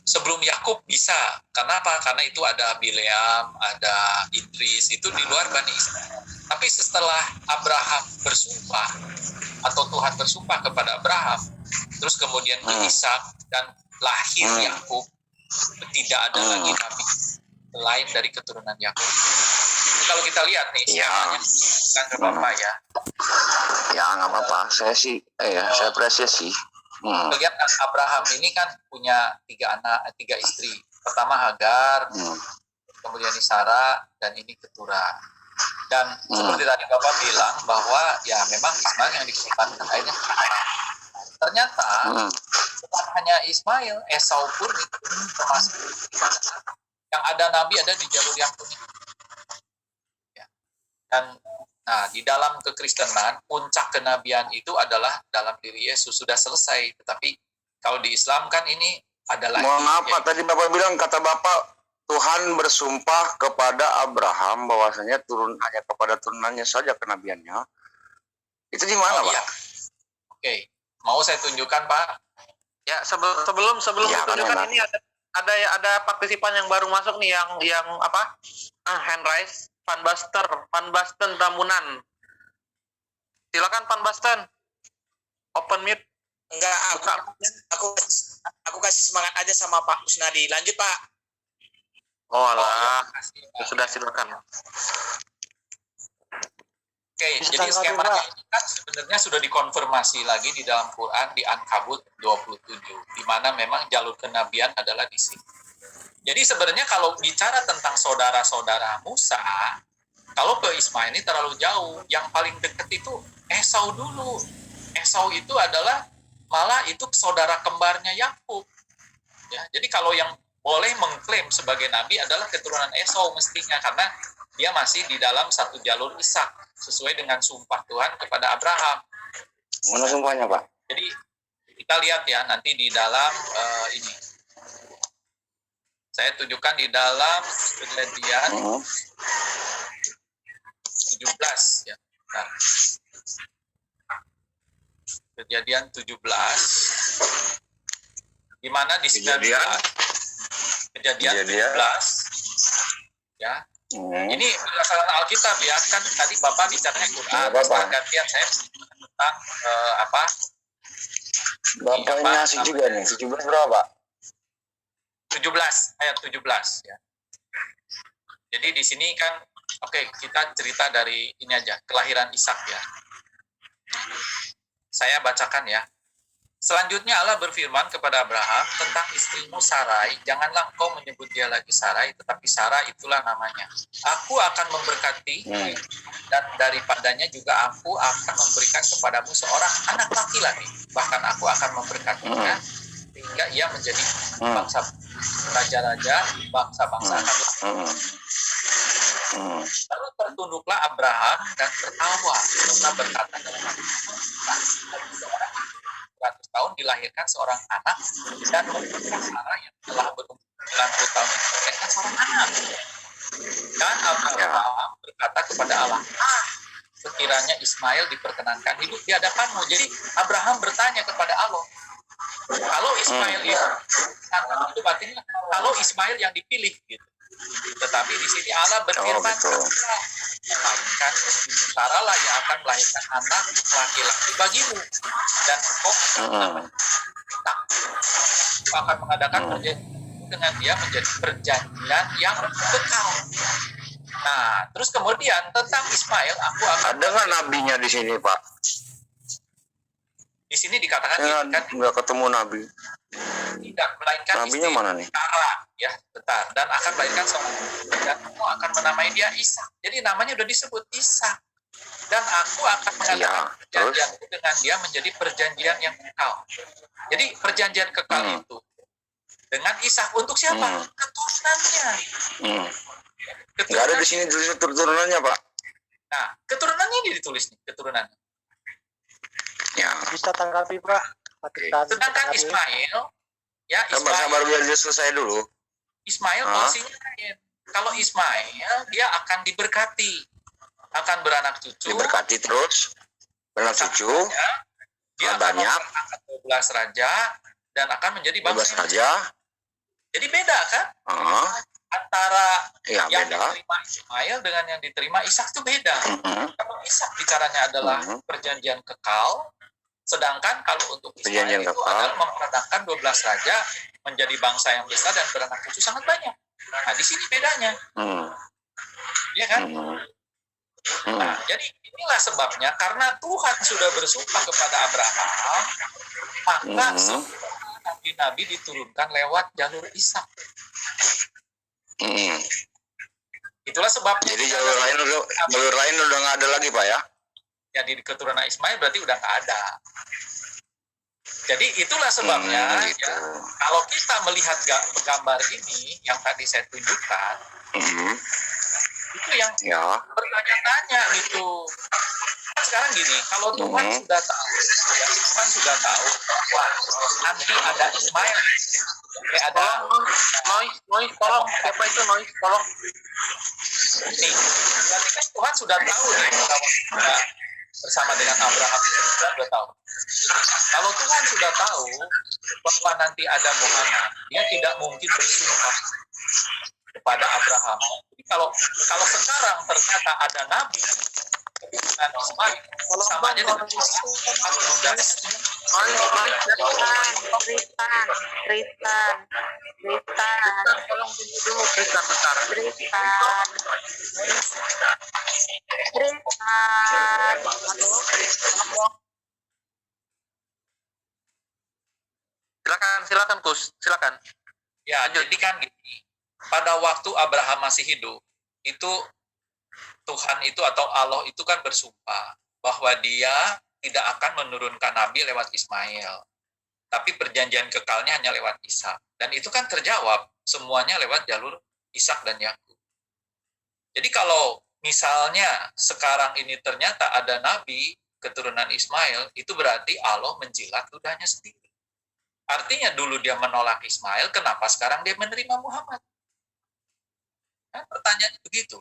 sebelum Yakub bisa, kenapa? Karena itu ada Bileam, ada Idris, itu di luar Bani Israel. Tapi setelah Abraham bersumpah atau Tuhan bersumpah kepada Abraham, terus kemudian Ishak dan lahir Yakub, tidak ada lagi nabi lain dari keturunan Yakub. Kalau kita lihat nih, siapanya kan ke Bapak ya. Ya nggak apa-apa. Saya apresiasi. Lihat Abraham ini kan punya 3 istri. Pertama Hagar, kemudian Sarah, dan ini Keturah. Dan seperti tadi Bapak bilang bahwa ya memang Ismail yang dikorbankan akhirnya. Ternyata bukan hanya Ismail, Esau pun itu termasuk yang ada nabi ada di jalur yang kuning. Ya. Dan Nah, di dalam kekristenan, puncak kenabian itu adalah dalam diri Yesus, sudah selesai. Tetapi kalau di Islam kan ini ada lagi. Mohon maaf Pak, tadi Bapak bilang, kata Bapak, Tuhan bersumpah kepada Abraham bahwasanya hanya kepada turunannya saja kenabiannya. Itu di mana, Pak? Iya. Oke, mau saya tunjukkan, Pak? Ya, sebelum Ya, ditunjukkan kan, ini ada partisipan yang baru masuk nih yang apa? Hand raise, Van Basten Tamunan. Silakan Van Basten. Open mute. Enggak, aku kasih semangat aja sama Pak Kusnadi. Lanjut, Pak. Oh alah, Ya, sudah silakan. Oke, Bisa jadi tanggapi, skema Pak. ini kan sebenarnya sudah dikonfirmasi lagi di dalam Quran di Ankabut 27, di mana memang jalur kenabian adalah di sini. Jadi sebenarnya kalau bicara tentang saudara-saudara Musa, kalau ke Ismail ini terlalu jauh. Yang paling dekat itu Esau dulu. Esau itu adalah malah itu saudara kembarnya Yakub. Ya, jadi kalau yang boleh mengklaim sebagai nabi adalah keturunan Esau mestinya, karena dia masih di dalam satu jalur Ishak sesuai dengan sumpah Tuhan kepada Abraham. Mana sumpahnya, Pak? Jadi kita lihat ya nanti di dalam ini. Saya tunjukkan di dalam Kejadian 17 ya. Nah. Kejadian 17. Di mana di Kejadian 17 ya. Ini berdasarkan Alkitab ya, kan tadi Bapak bicaranya Quran, setelah gantian saya tentang apa? Bapak ini asik juga nih, 17 berapa? 17 ayat 17 ya. Jadi di sini kan oke, kita cerita dari ini aja, kelahiran Ishak ya. Saya bacakan ya. Selanjutnya Allah berfirman kepada Abraham tentang istrimu Sarai, janganlah engkau menyebut dia lagi Sarai, tetapi Sarah itulah namanya. Aku akan memberkati dan daripadanya juga aku akan memberikan kepadamu seorang anak laki-laki. Bahkan aku akan memberkatinya sehingga ia menjadi bangsa raja-raja, bangsa-bangsa akan Lalu tertunduklah Abraham dan tertawa serta berkata dalam hati, 100 tahun dilahirkan seorang anak dan Sarah yang telah berumur 90 tahun dilahirkan seorang anak. Dan Abraham berkata kepada Allah, sekiranya Ismail diperkenankan hidup di hadapanmu. Jadi Abraham bertanya kepada Allah, kalau Ismail itu artinya kalau Ismail yang dipilih gitu. Tetapi di sini Allah berfirman, melainkan istrimu Sarah lah yang akan melahirkan anak laki-laki bagimu, dan engkau akan mengadakan perjanjian dengan dia menjadi perjanjian yang kekal. Nah, terus kemudian tentang Ismail, aku akan ada nggak nabinya di sini, Pak? Di sini dikatakan kan nggak ketemu nabi. Tidak, melainkan nabinya mana nih? Sarah, ya, bentar, dan akan melahirkan seorang dan aku akan menamai dia Ishak. Jadi namanya udah disebut Ishak. Dan aku akan mengadakan perjanjian dengan dia menjadi perjanjian yang kekal. Jadi perjanjian kekal itu dengan Ishak untuk siapa? Keturunannya. Nggak ada di sini tulis keturunannya, Pak. Nah, keturunannya ini ditulis nih, keturunannya. Ya. Bisa tanggapi, Pak. Sedangkan Ismail, ya sabar biar dia selesai dulu. Ismail posisinya lain. Kalau Ismail dia akan diberkati, akan beranak cucu. Diberkati terus, beranak cucu. Dia akan mengangkat 12 raja dan akan menjadi bangsa. 12 raja. Jadi beda kan? Antara yang diterima Ismail dengan yang diterima Ishak itu beda. Kalau Ishak bicaranya adalah perjanjian kekal, sedangkan kalau untuk Ismail itu adalah memperadakan 12 raja menjadi bangsa yang besar dan beranak cucu sangat banyak. Nah, di sini bedanya. Iya kan? Nah, jadi inilah sebabnya karena Tuhan sudah bersumpah kepada Abraham, maka nabi-nabi diturunkan lewat jalur Ishak. Itulah sebabnya. Jadi jalur lain udah nggak ada lagi, Pak ya? Ya di keturunan Ismail berarti udah nggak ada. Jadi itulah sebabnya gitu. Ya, kalau kita melihat gambar ini yang tadi saya tunjukkan, Itu yang Ya. bertanya-tanya gitu. Sekarang gini, kalau Tuhan sudah tahu, ya, Tuhan sudah tahu bahwa nanti ada Ismail, ada Noise, tolong. Siapa itu noise? Tolong. nih, berarti kan Tuhan sudah tahu nih pada waktu kita bersama dengan Abraham, Tuhan sudah tahu. Kalau Tuhan sudah tahu bahwa nanti ada Muhammad, dia tidak mungkin bersumpah kepada Abraham. Jadi kalau sekarang ternyata ada nabi keturunan Ismail, sama aja dengan Tuhan menundanya. Tristan, Tolong tunggu dulu, Tristan bentar. Silakan Kus, silakan. Ya, jadi kan gini, pada waktu Abraham masih hidup, itu Tuhan itu atau Allah itu kan bersumpah bahwa dia tidak akan menurunkan nabi lewat Ismail. Tapi perjanjian kekalnya hanya lewat Ishak. Dan itu kan terjawab semuanya lewat jalur Ishak dan Yakub. Jadi kalau misalnya sekarang ini ternyata ada nabi keturunan Ismail, itu berarti Allah menjilat ludahnya sendiri. Artinya dulu dia menolak Ismail, kenapa sekarang dia menerima Muhammad? Nah, pertanyaannya begitu.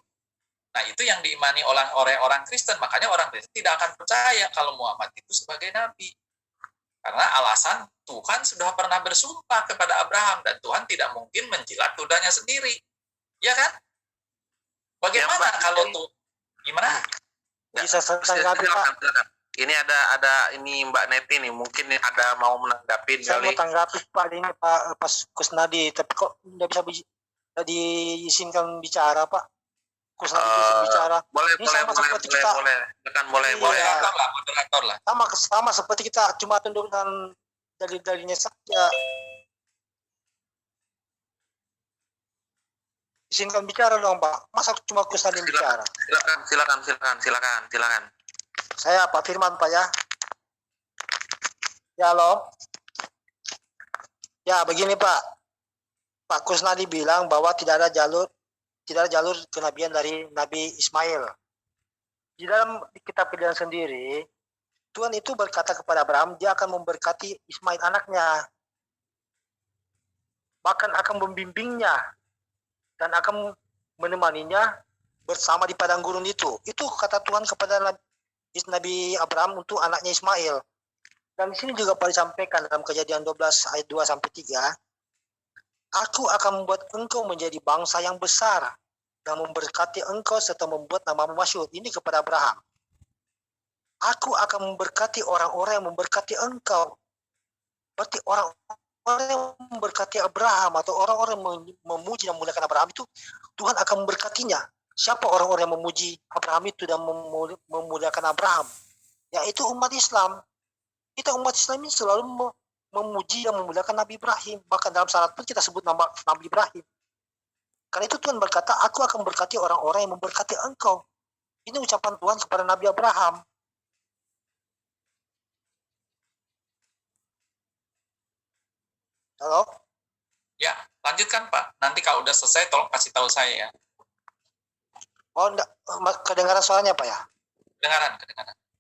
Nah, itu yang diimani oleh orang Kristen. Makanya orang Kristen tidak akan percaya kalau Muhammad itu sebagai nabi. Karena alasan Tuhan sudah pernah bersumpah kepada Abraham dan Tuhan tidak mungkin menjilat ludahnya sendiri. Ya kan? Bagaimana Ya, kalau tuh gimana? Bisa tanggapi, Pak. Silakan. Ini ada ini Mbak Neti nih, mungkin ada mau menanggapi Saya kali. mau tanggapi Pak ini Pak Kusnadi, tapi kok tidak bisa diizinkan bicara Pak? Kusnadi bisa bicara. Boleh. Moderator lah. Sama seperti kita cuma tunduk dengan dalil-dalilnya saja. Izinkan bicara dong Pak. Masa cuma Kusnadi bicara? Silakan. Saya Pak Firman Pak ya. Ya halo. Ya begini Pak. Pak Kusnadi bilang bahwa tidak ada jalur kenabian dari Nabi Ismail. Di dalam kitab Kejadian sendiri, Tuhan itu berkata kepada Abraham, dia akan memberkati Ismail anaknya. Bahkan akan membimbingnya dan akan menemaninya bersama di padang gurun itu. Itu kata Tuhan kepada Nabi Abraham untuk anaknya Ismail. Dan di sini juga pada disampaikan dalam Kejadian 12 ayat 2 sampai 3, Aku akan membuat engkau menjadi bangsa yang besar dan memberkati engkau serta membuat namamu masyhur. Ini kepada Abraham. Aku akan memberkati orang-orang yang memberkati engkau. Berarti orang-orang yang memberkati Abraham atau orang-orang yang memuji dan memuliakan Abraham itu Tuhan akan memberkatinya. Siapa orang-orang yang memuji Abraham itu dan memuliakan Abraham? Yaitu umat Islam. Kita umat Islam ini selalu memuji dan memuliakan Nabi Ibrahim. Bahkan dalam syarat pun kita sebut nama Nabi Ibrahim. Karena itu Tuhan berkata, aku akan berkati orang-orang yang memberkati engkau. Ini ucapan Tuhan kepada Nabi Abraham. Halo? Ya, lanjutkan Pak. Nanti kalau udah selesai tolong kasih tahu saya ya. Oh, enggak, kedengaran suaranya Pak ya? Kedengaran.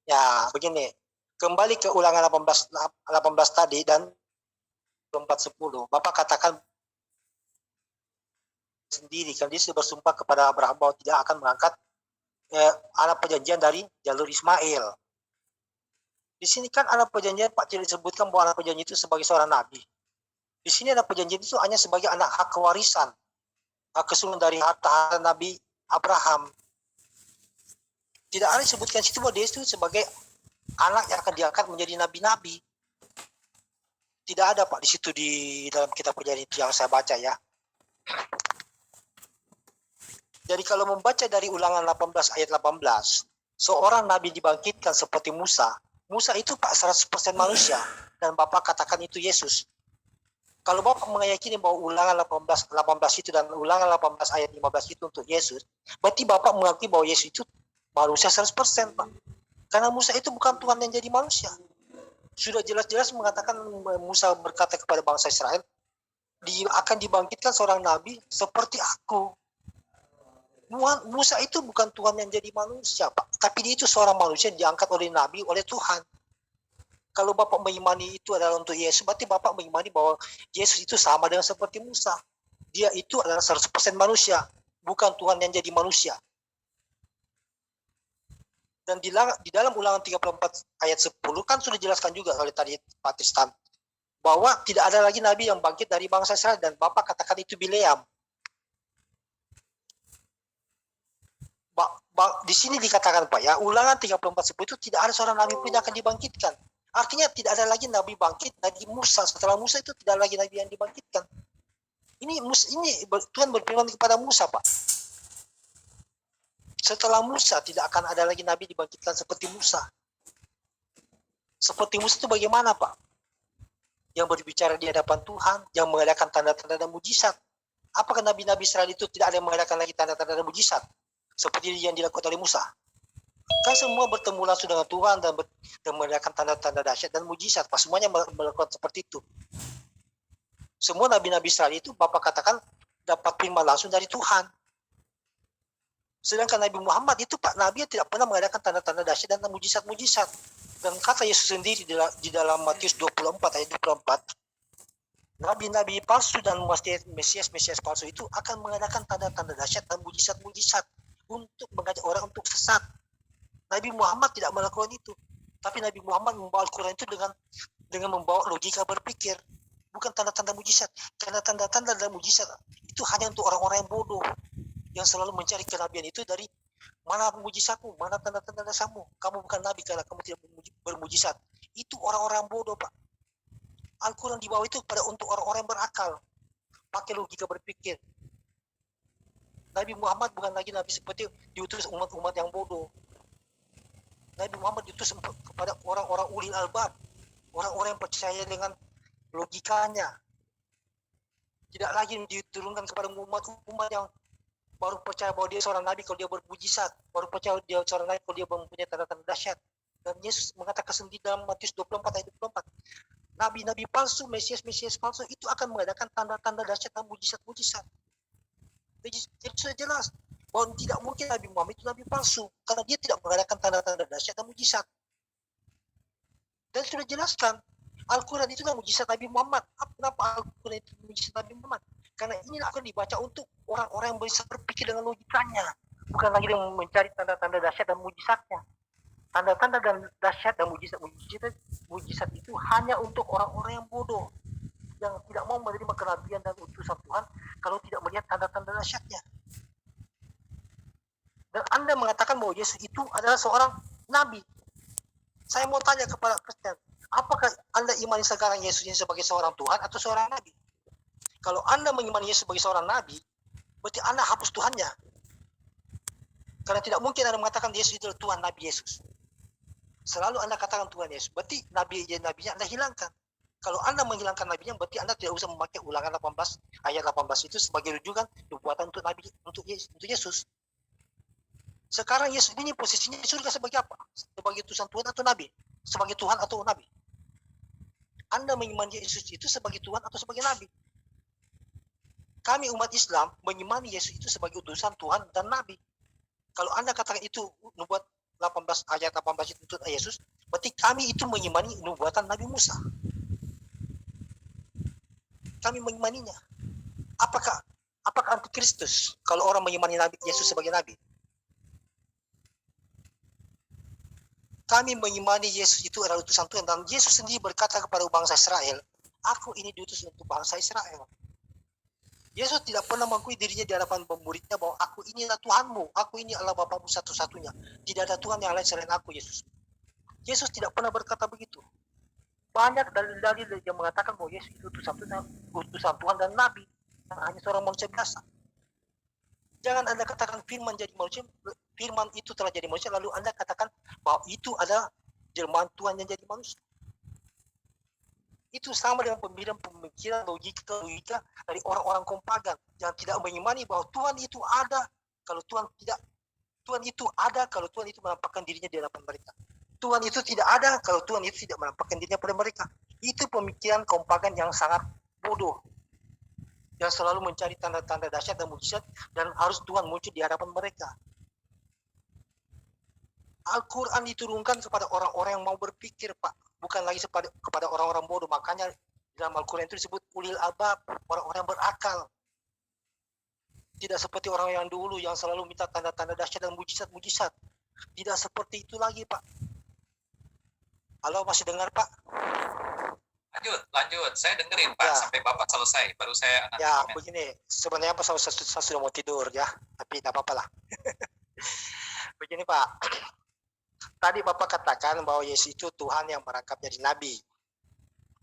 Ya, begini. Kembali ke ulangan 18 tadi dan 4:10. Bapak katakan sendiri kan dia sudah bersumpah kepada Abraham bahwa tidak akan mengangkat anak perjanjian dari jalur Ismail. Di sini kan anak perjanjian Pak tidak disebutkan bahwa anak perjanjian itu sebagai seorang nabi. Di sini anak perjanjian itu hanya sebagai anak hak kewarisan, hak kesulun dari harta Nabi Abraham. Tidak ada disebutkan situ bahwa dia itu sebagai anak yang akan diangkat menjadi nabi-nabi. Tidak ada Pak di situ di dalam kitab perjanjian itu yang saya baca ya. Jadi kalau membaca dari ulangan 18 ayat 18, seorang nabi dibangkitkan seperti Musa. Musa itu Pak 100% manusia dan Bapak katakan itu Yesus. Kalau Bapak meyakini bahwa ulangan 18 itu dan ulangan 18 ayat 15 itu untuk Yesus, berarti Bapak mengakui bahwa Yesus itu manusia 100% Pak. Karena Musa itu bukan Tuhan yang jadi manusia. Sudah jelas-jelas mengatakan Musa berkata kepada bangsa Israel, akan dibangkitkan seorang nabi seperti aku. Musa itu bukan Tuhan yang jadi manusia, Pak. Tapi dia itu seorang manusia yang diangkat oleh Nabi, oleh Tuhan. Kalau Bapak mengimani itu adalah untuk Yesus, berarti Bapak mengimani bahwa Yesus itu sama dengan seperti Musa. Dia itu adalah 100% manusia, bukan Tuhan yang jadi manusia. Dan di dalam Ulangan 34 ayat 10 kan sudah dijelaskan juga oleh tadi Pak Tristan, bahwa tidak ada lagi Nabi yang bangkit dari bangsa Israel, dan Bapak katakan itu Bileam. Di sini dikatakan Pak ya, Ulangan 34:10 itu tidak ada seorang Nabi pun yang akan dibangkitkan. Artinya tidak ada lagi Nabi bangkit dari Musa. Setelah Musa itu tidak ada lagi Nabi yang dibangkitkan. Ini Tuhan berfirman kepada Musa, Pak. Setelah Musa tidak akan ada lagi Nabi dibangkitkan seperti Musa. Seperti Musa itu bagaimana, Pak? Yang berbicara di hadapan Tuhan, yang mengadakan tanda-tanda dan mujizat. Apakah Nabi-Nabi Israel itu tidak ada yang mengadakan lagi tanda-tanda dan mujizat? Seperti yang dilakukan oleh Musa. Kan semua bertemu langsung dengan Tuhan dan mengadakan tanda-tanda dahsyat dan mujizat. Pas semuanya melakukan seperti itu. Semua Nabi-Nabi Israel itu Bapak katakan dapat firman langsung dari Tuhan. Sedangkan Nabi Muhammad itu Pak Nabi yang tidak pernah mengadakan tanda-tanda dahsyat dan mujizat-mujizat. Dan kata Yesus sendiri di dalam Matius 24 ayat 24, Nabi-Nabi palsu dan Mesias palsu itu akan mengadakan tanda-tanda dahsyat dan mujizat-mujizat untuk mengajak orang untuk sesat. Nabi Muhammad tidak melakukan itu. Tapi Nabi Muhammad membawa Al-Quran itu dengan membawa logika berpikir. Bukan tanda-tanda mujizat. Karena tanda-tanda dan mujizat itu hanya untuk orang-orang yang bodoh. Yang selalu mencari kenabian itu dari mana mujizatmu, mana tanda-tanda dasarmu. Kamu bukan Nabi karena kamu tidak bermujizat. Itu orang-orang bodoh, Pak. Al-Quran dibawa itu pada untuk orang-orang yang berakal. Pakai logika berpikir. Nabi Muhammad bukan lagi Nabi seperti diutus umat-umat yang bodoh. Nabi Muhammad diutus kepada orang-orang ulil albab. Orang-orang yang percaya dengan logikanya. Tidak lagi diturunkan kepada umat-umat yang baru percaya bahwa dia seorang Nabi kalau dia bermujizat. Baru percaya dia seorang Nabi kalau dia mempunyai tanda-tanda dahsyat. Dan Yesus mengatakan sendiri dalam Matius 24 ayat 24. Nabi-nabi palsu, Mesias palsu itu akan mengadakan tanda-tanda dahsyat dan mujizat-mujizat. Jadi sudah jelas bahwa tidak mungkin Nabi Muhammad itu Nabi palsu karena dia tidak mengadakan tanda-tanda dahsyat dan mujizat. Dan sudah jelaskan Al-Quran itu adalah mujizat Nabi Muhammad. Kenapa Al-Quran itu mujizat Nabi Muhammad? Karena ini akan dibaca untuk orang-orang yang bisa berpikir dengan logikanya, bukan lagi yang mencari tanda-tanda dahsyat dan mujizatnya. Tanda-tanda dan dahsyat dan mujizat itu hanya untuk orang-orang yang bodoh, yang tidak mau menerima kenabian dan utusan Tuhan kalau tidak melihat tanda-tanda dahsyatnya. Dan Anda mengatakan bahwa Yesus itu adalah seorang nabi. Saya mau tanya kepada Kristen, apakah Anda imani sekarang Yesus ini sebagai seorang Tuhan atau seorang nabi? Kalau Anda mengimani Yesus sebagai seorang nabi, berarti Anda hapus Tuhannya. Karena tidak mungkin Anda mengatakan Yesus itu Tuhan Nabi Yesus. Selalu Anda katakan Tuhan Yesus, berarti nabinya Anda hilangkan. Kalau Anda menghilangkan nabinya, berarti Anda tidak usah memakai Ulangan 18 ayat 18 itu sebagai rujukan nubuatan untuk nabi untuk Yesus. Sekarang Yesus ini posisinya di surga sebagai apa? Sebagai utusan Tuhan atau nabi? Sebagai Tuhan atau nabi? Anda mengimani Yesus itu sebagai Tuhan atau sebagai nabi? Kami umat Islam mengimani Yesus itu sebagai utusan Tuhan dan nabi. Kalau Anda katakan itu nubuat 18 ayat 18 itu untuk Yesus, berarti kami itu mengimani nubuatan Nabi Musa. Kami mengimaninya. Apakah antikristus kalau orang mengimani Nabi Yesus sebagai nabi? Kami mengimani Yesus itu adalah utusan Tuhan, dan Yesus sendiri berkata kepada bangsa Israel, aku ini diutus untuk bangsa Israel. Yesus tidak pernah mengakui dirinya di hadapan muridnya bahwa aku inilah Tuhanmu, aku ini adalah Bapamu satu-satunya. Tidak ada Tuhan yang lain selain aku, Yesus. Yesus tidak pernah berkata begitu. Banyak dalil-dalil yang mengatakan bahwa Yesus itu utusan Tuhan dan Nabi, yang hanya seorang manusia biasa. Jangan Anda katakan firman jadi manusia, firman itu telah jadi manusia, lalu Anda katakan bahwa itu adalah jelmaan Tuhan yang jadi manusia. Itu sama dengan pemikiran logika dari orang-orang kompagan yang tidak mengimani bahwa Tuhan itu ada kalau Tuhan itu ada kalau Tuhan itu menampakkan dirinya di hadapan mereka. Tuhan itu tidak ada kalau Tuhan itu tidak menampakkan dirinya pada mereka. Itu pemikiran kompagan yang sangat bodoh. yang selalu mencari tanda-tanda dahsyat dan mujizat, dan harus Tuhan muncul di hadapan mereka. Al-Quran diturunkan kepada orang-orang yang mau berpikir, Pak, bukan lagi kepada orang-orang bodoh. Makanya dalam Al-Quran itu disebut ulil albab, orang-orang yang berakal. Tidak seperti orang yang dulu yang selalu minta tanda-tanda dahsyat dan mujizat. Tidak seperti itu lagi, Pak. Halo, masih dengar, Pak? Lanjut. Saya dengerin, Pak, Ya. sampai Bapak selesai. Baru saya nanti Ya, komen. begini. Sebenarnya Pak, saya sudah mau tidur ya, tapi tidak apa-apa lah. Begini, Pak. Tadi Bapak katakan bahwa Yesus itu Tuhan yang merangkap jadi nabi.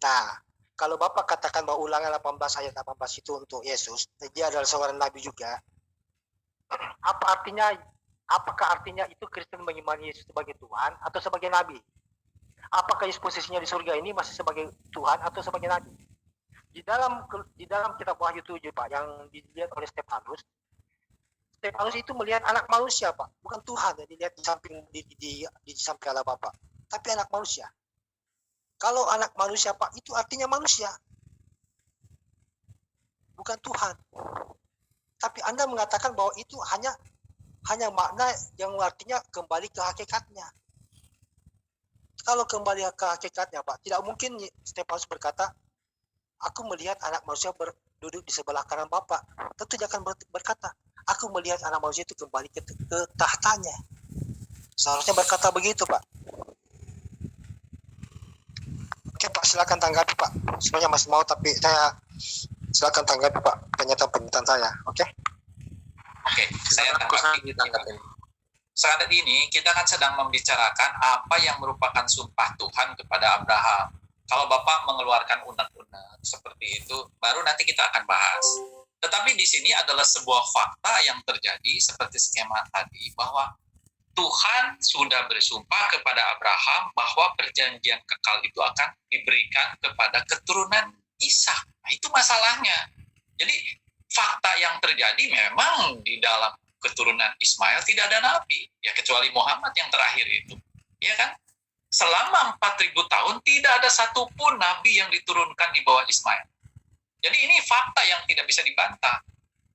Nah, kalau Bapak katakan bahwa Ulangan 18 ayat 18 itu untuk Yesus, dia adalah seorang nabi juga. Apakah artinya itu Kristen mengimani Yesus sebagai Tuhan atau sebagai nabi? Apakah Yesus posisinya di surga ini masih sebagai Tuhan atau sebagai nabi? Di dalam kitab Wahyu 7, Pak, yang dilihat oleh Stefanus itu melihat anak manusia, Pak, bukan Tuhan yang dilihat di samping Allah Bapa, tapi anak manusia. Kalau anak manusia, Pak, itu artinya manusia, bukan Tuhan. Tapi Anda mengatakan bahwa itu hanya makna yang artinya kembali ke hakikatnya. Kalau kembali ke hakikatnya, Pak, tidak mungkin Stefanus berkata, aku melihat anak manusia duduk di sebelah kanan Bapa. Tentu dia akan berkata, aku melihat anak manusia itu kembali ke tahtanya. Seharusnya berkata begitu, Pak. Oke, Pak, silakan tanggapi, Pak. Sebenarnya masih mau, tapi saya silakan tanggapi, Pak, pernyataan saya. Oke? Oke, saya Aku sangat tanggapi. ditanggapin. Saat ini kita kan sedang membicarakan apa yang merupakan sumpah Tuhan kepada Abraham. Kalau Bapak mengeluarkan unek-unek seperti itu, baru nanti kita akan bahas. Tetapi di sini adalah sebuah fakta yang terjadi seperti skema tadi, bahwa Tuhan sudah bersumpah kepada Abraham bahwa perjanjian kekal itu akan diberikan kepada keturunan Ishak. Nah, itu masalahnya. Jadi fakta yang terjadi memang di dalam keturunan Ismail tidak ada nabi, ya kecuali Muhammad yang terakhir itu, ya kan? Selama 4.000 tahun tidak ada satupun nabi yang diturunkan di bawah Ismail. Jadi ini fakta yang tidak bisa dibantah,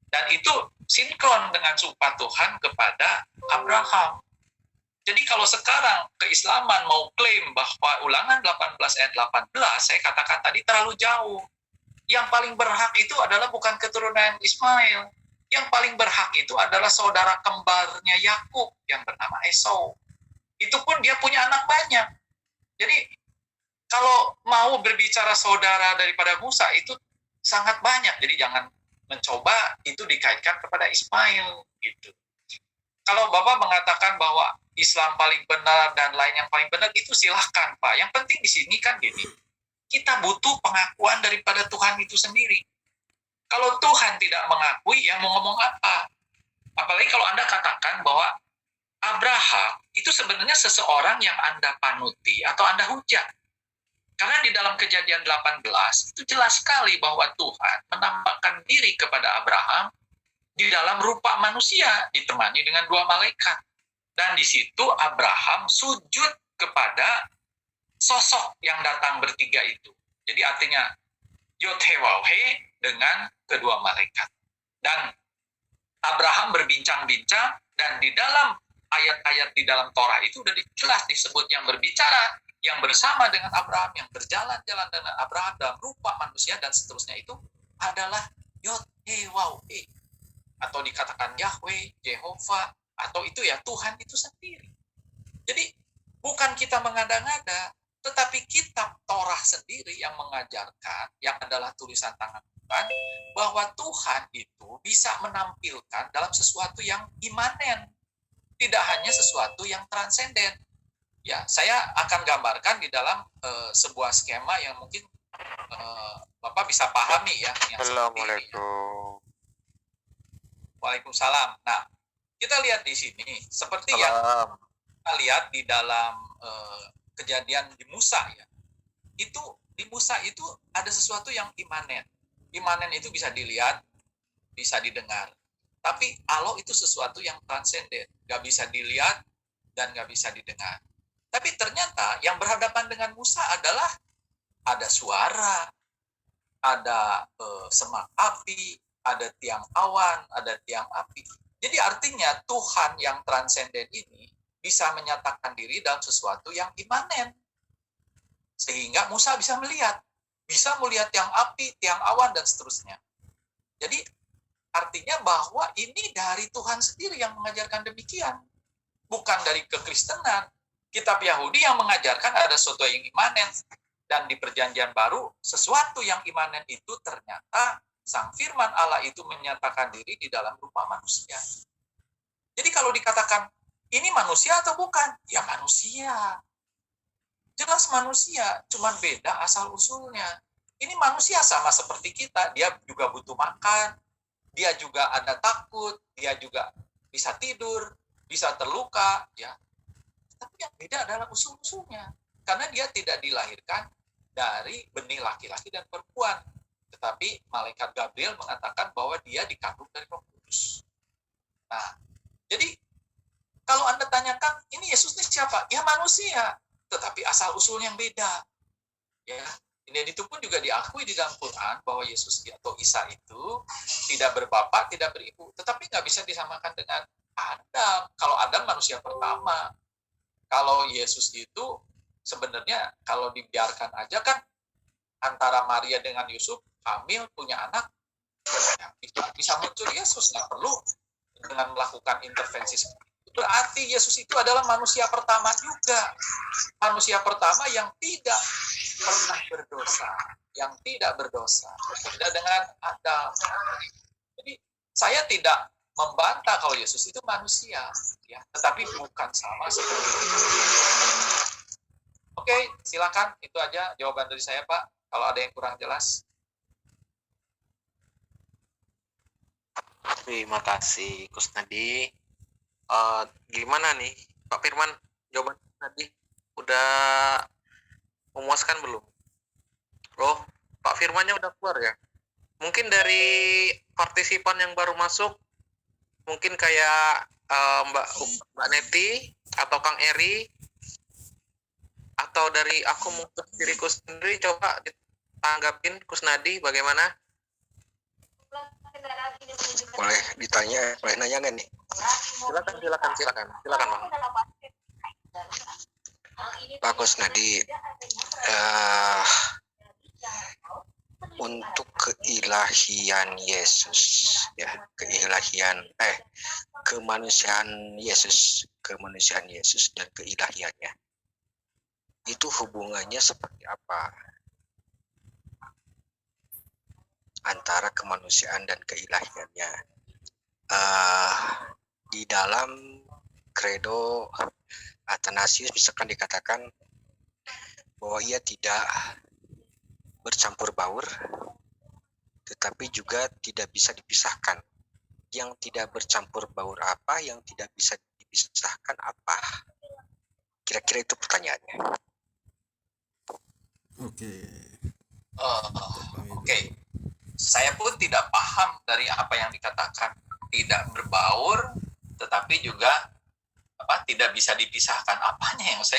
dan itu sinkron dengan sumpah Tuhan kepada Abraham. Jadi kalau sekarang keislaman mau klaim bahwa Ulangan 18 ayat 18, saya katakan tadi terlalu jauh. Yang paling berhak itu adalah bukan keturunan Ismail. Yang paling berhak itu adalah saudara kembarnya Yakub yang bernama Esau. Itu pun dia punya anak banyak. Jadi kalau mau berbicara saudara daripada Musa itu sangat banyak. Jadi jangan mencoba itu dikaitkan kepada Ismail gitu. Kalau Bapak mengatakan bahwa Islam paling benar dan lain yang paling benar, itu silahkan, Pak. Yang penting di sini kan gini, kita butuh pengakuan daripada Tuhan itu sendiri. Kalau Tuhan tidak mengakui, ya mau ngomong apa? Apalagi kalau Anda katakan bahwa Abraham itu sebenarnya seseorang yang Anda panuti atau Anda hujat. Karena di dalam Kejadian 18 itu jelas sekali bahwa Tuhan menampakkan diri kepada Abraham di dalam rupa manusia ditemani dengan 2 malaikat. Dan di situ Abraham sujud kepada sosok yang datang bertiga itu. Jadi artinya Yod-He-Waw-He dengan kedua malaikat. Dan Abraham berbincang-bincang, dan di dalam ayat-ayat di dalam Torah itu sudah jelas disebut yang berbicara, yang bersama dengan Abraham, yang berjalan-jalan dengan Abraham dalam rupa manusia dan seterusnya itu adalah Yod-He-Waw-He, atau dikatakan Yahweh, Jehovah, atau itu ya Tuhan itu sendiri. Jadi bukan kita mengada-ngada, tetapi kitab Torah sendiri yang mengajarkan, yang adalah tulisan tangan Tuhan, bahwa Tuhan itu bisa menampilkan dalam sesuatu yang imanen, tidak hanya sesuatu yang transenden. Ya, saya akan gambarkan di dalam sebuah skema yang mungkin Bapak bisa pahami ya. Assalamualaikum. Waalaikumsalam. Nah, kita lihat di sini seperti yang kita lihat di dalam kejadian di Musa ya. Itu di Musa itu ada sesuatu yang imanen. Imanen itu bisa dilihat, bisa didengar. Tapi Allah itu sesuatu yang transenden, nggak bisa dilihat dan nggak bisa didengar. Tapi ternyata yang berhadapan dengan Musa adalah ada suara, ada semak api, ada tiang awan, ada tiang api. Jadi artinya Tuhan yang transenden ini bisa menyatakan diri dalam sesuatu yang imanen. Sehingga Musa bisa melihat tiang api, tiang awan, dan seterusnya. Jadi artinya bahwa ini dari Tuhan sendiri yang mengajarkan demikian. Bukan dari kekristenan. Kitab Yahudi yang mengajarkan ada sesuatu yang imanen. Dan di perjanjian baru, sesuatu yang imanen itu ternyata Sang Firman Allah itu menyatakan diri di dalam rupa manusia. Jadi kalau dikatakan, ini manusia atau bukan? Ya manusia. Jelas manusia, cuman beda asal-usulnya. Ini manusia sama seperti kita, dia juga butuh makan, dia juga ada takut, dia juga bisa tidur, bisa terluka, ya. Tapi yang beda adalah usul-usulnya. Karena dia tidak dilahirkan dari benih laki-laki dan perempuan. Tetapi malaikat Gabriel mengatakan bahwa dia dikandung dari Roh Kudus. Nah, jadi kalau Anda tanyakan, ini Yesus ini siapa? Ya manusia, tetapi asal-usulnya yang beda. Ya, ini itu pun juga diakui di dalam Quran bahwa Yesus atau Isa itu tidak berbapak, tidak beribu, tetapi nggak bisa disamakan dengan Adam. Kalau Adam manusia pertama, kalau Yesus itu sebenarnya kalau dibiarkan aja kan antara Maria dengan Yusuf hamil punya anak, ya, bisa muncul Yesus, nggak perlu dengan melakukan intervensi seperti itu. Berarti Yesus itu adalah manusia pertama juga, manusia pertama yang tidak pernah berdosa, yang tidak berdosa, beda dengan Adam. Jadi saya tidak membantah kalau Yesus itu manusia, ya, tetapi bukan sama seperti itu. Oke, silakan, itu aja jawaban dari saya, Pak. Kalau ada yang kurang jelas. Terima kasih, Kusnadi. Gimana nih, Pak Firman? Jawaban tadi udah memuaskan belum? Oh, Pak Firmannya udah keluar ya? Mungkin dari partisipan yang baru masuk, mungkin kayak Mbak Neti atau Kang Eri, atau dari aku mungkin diriku sendiri, coba ditanggapin Kusnadi bagaimana? Boleh ditanya, boleh nanya nggak nih? Silakan Bang. Pak Kusnadi, untuk keilahian Yesus, ya, kemanusiaan Yesus dan keilahiannya, itu hubungannya seperti apa antara kemanusiaan dan keilahiannya? Di dalam kredo Athanasius misalkan dikatakan bahwa ia tidak bercampur baur, tetapi juga tidak bisa dipisahkan. Yang tidak bercampur baur apa? Yang tidak bisa dipisahkan apa? Kira-kira itu pertanyaannya. Oke. Saya pun tidak paham dari apa yang dikatakan tidak berbaur, tetapi juga tidak bisa dipisahkan. Apanya yang saya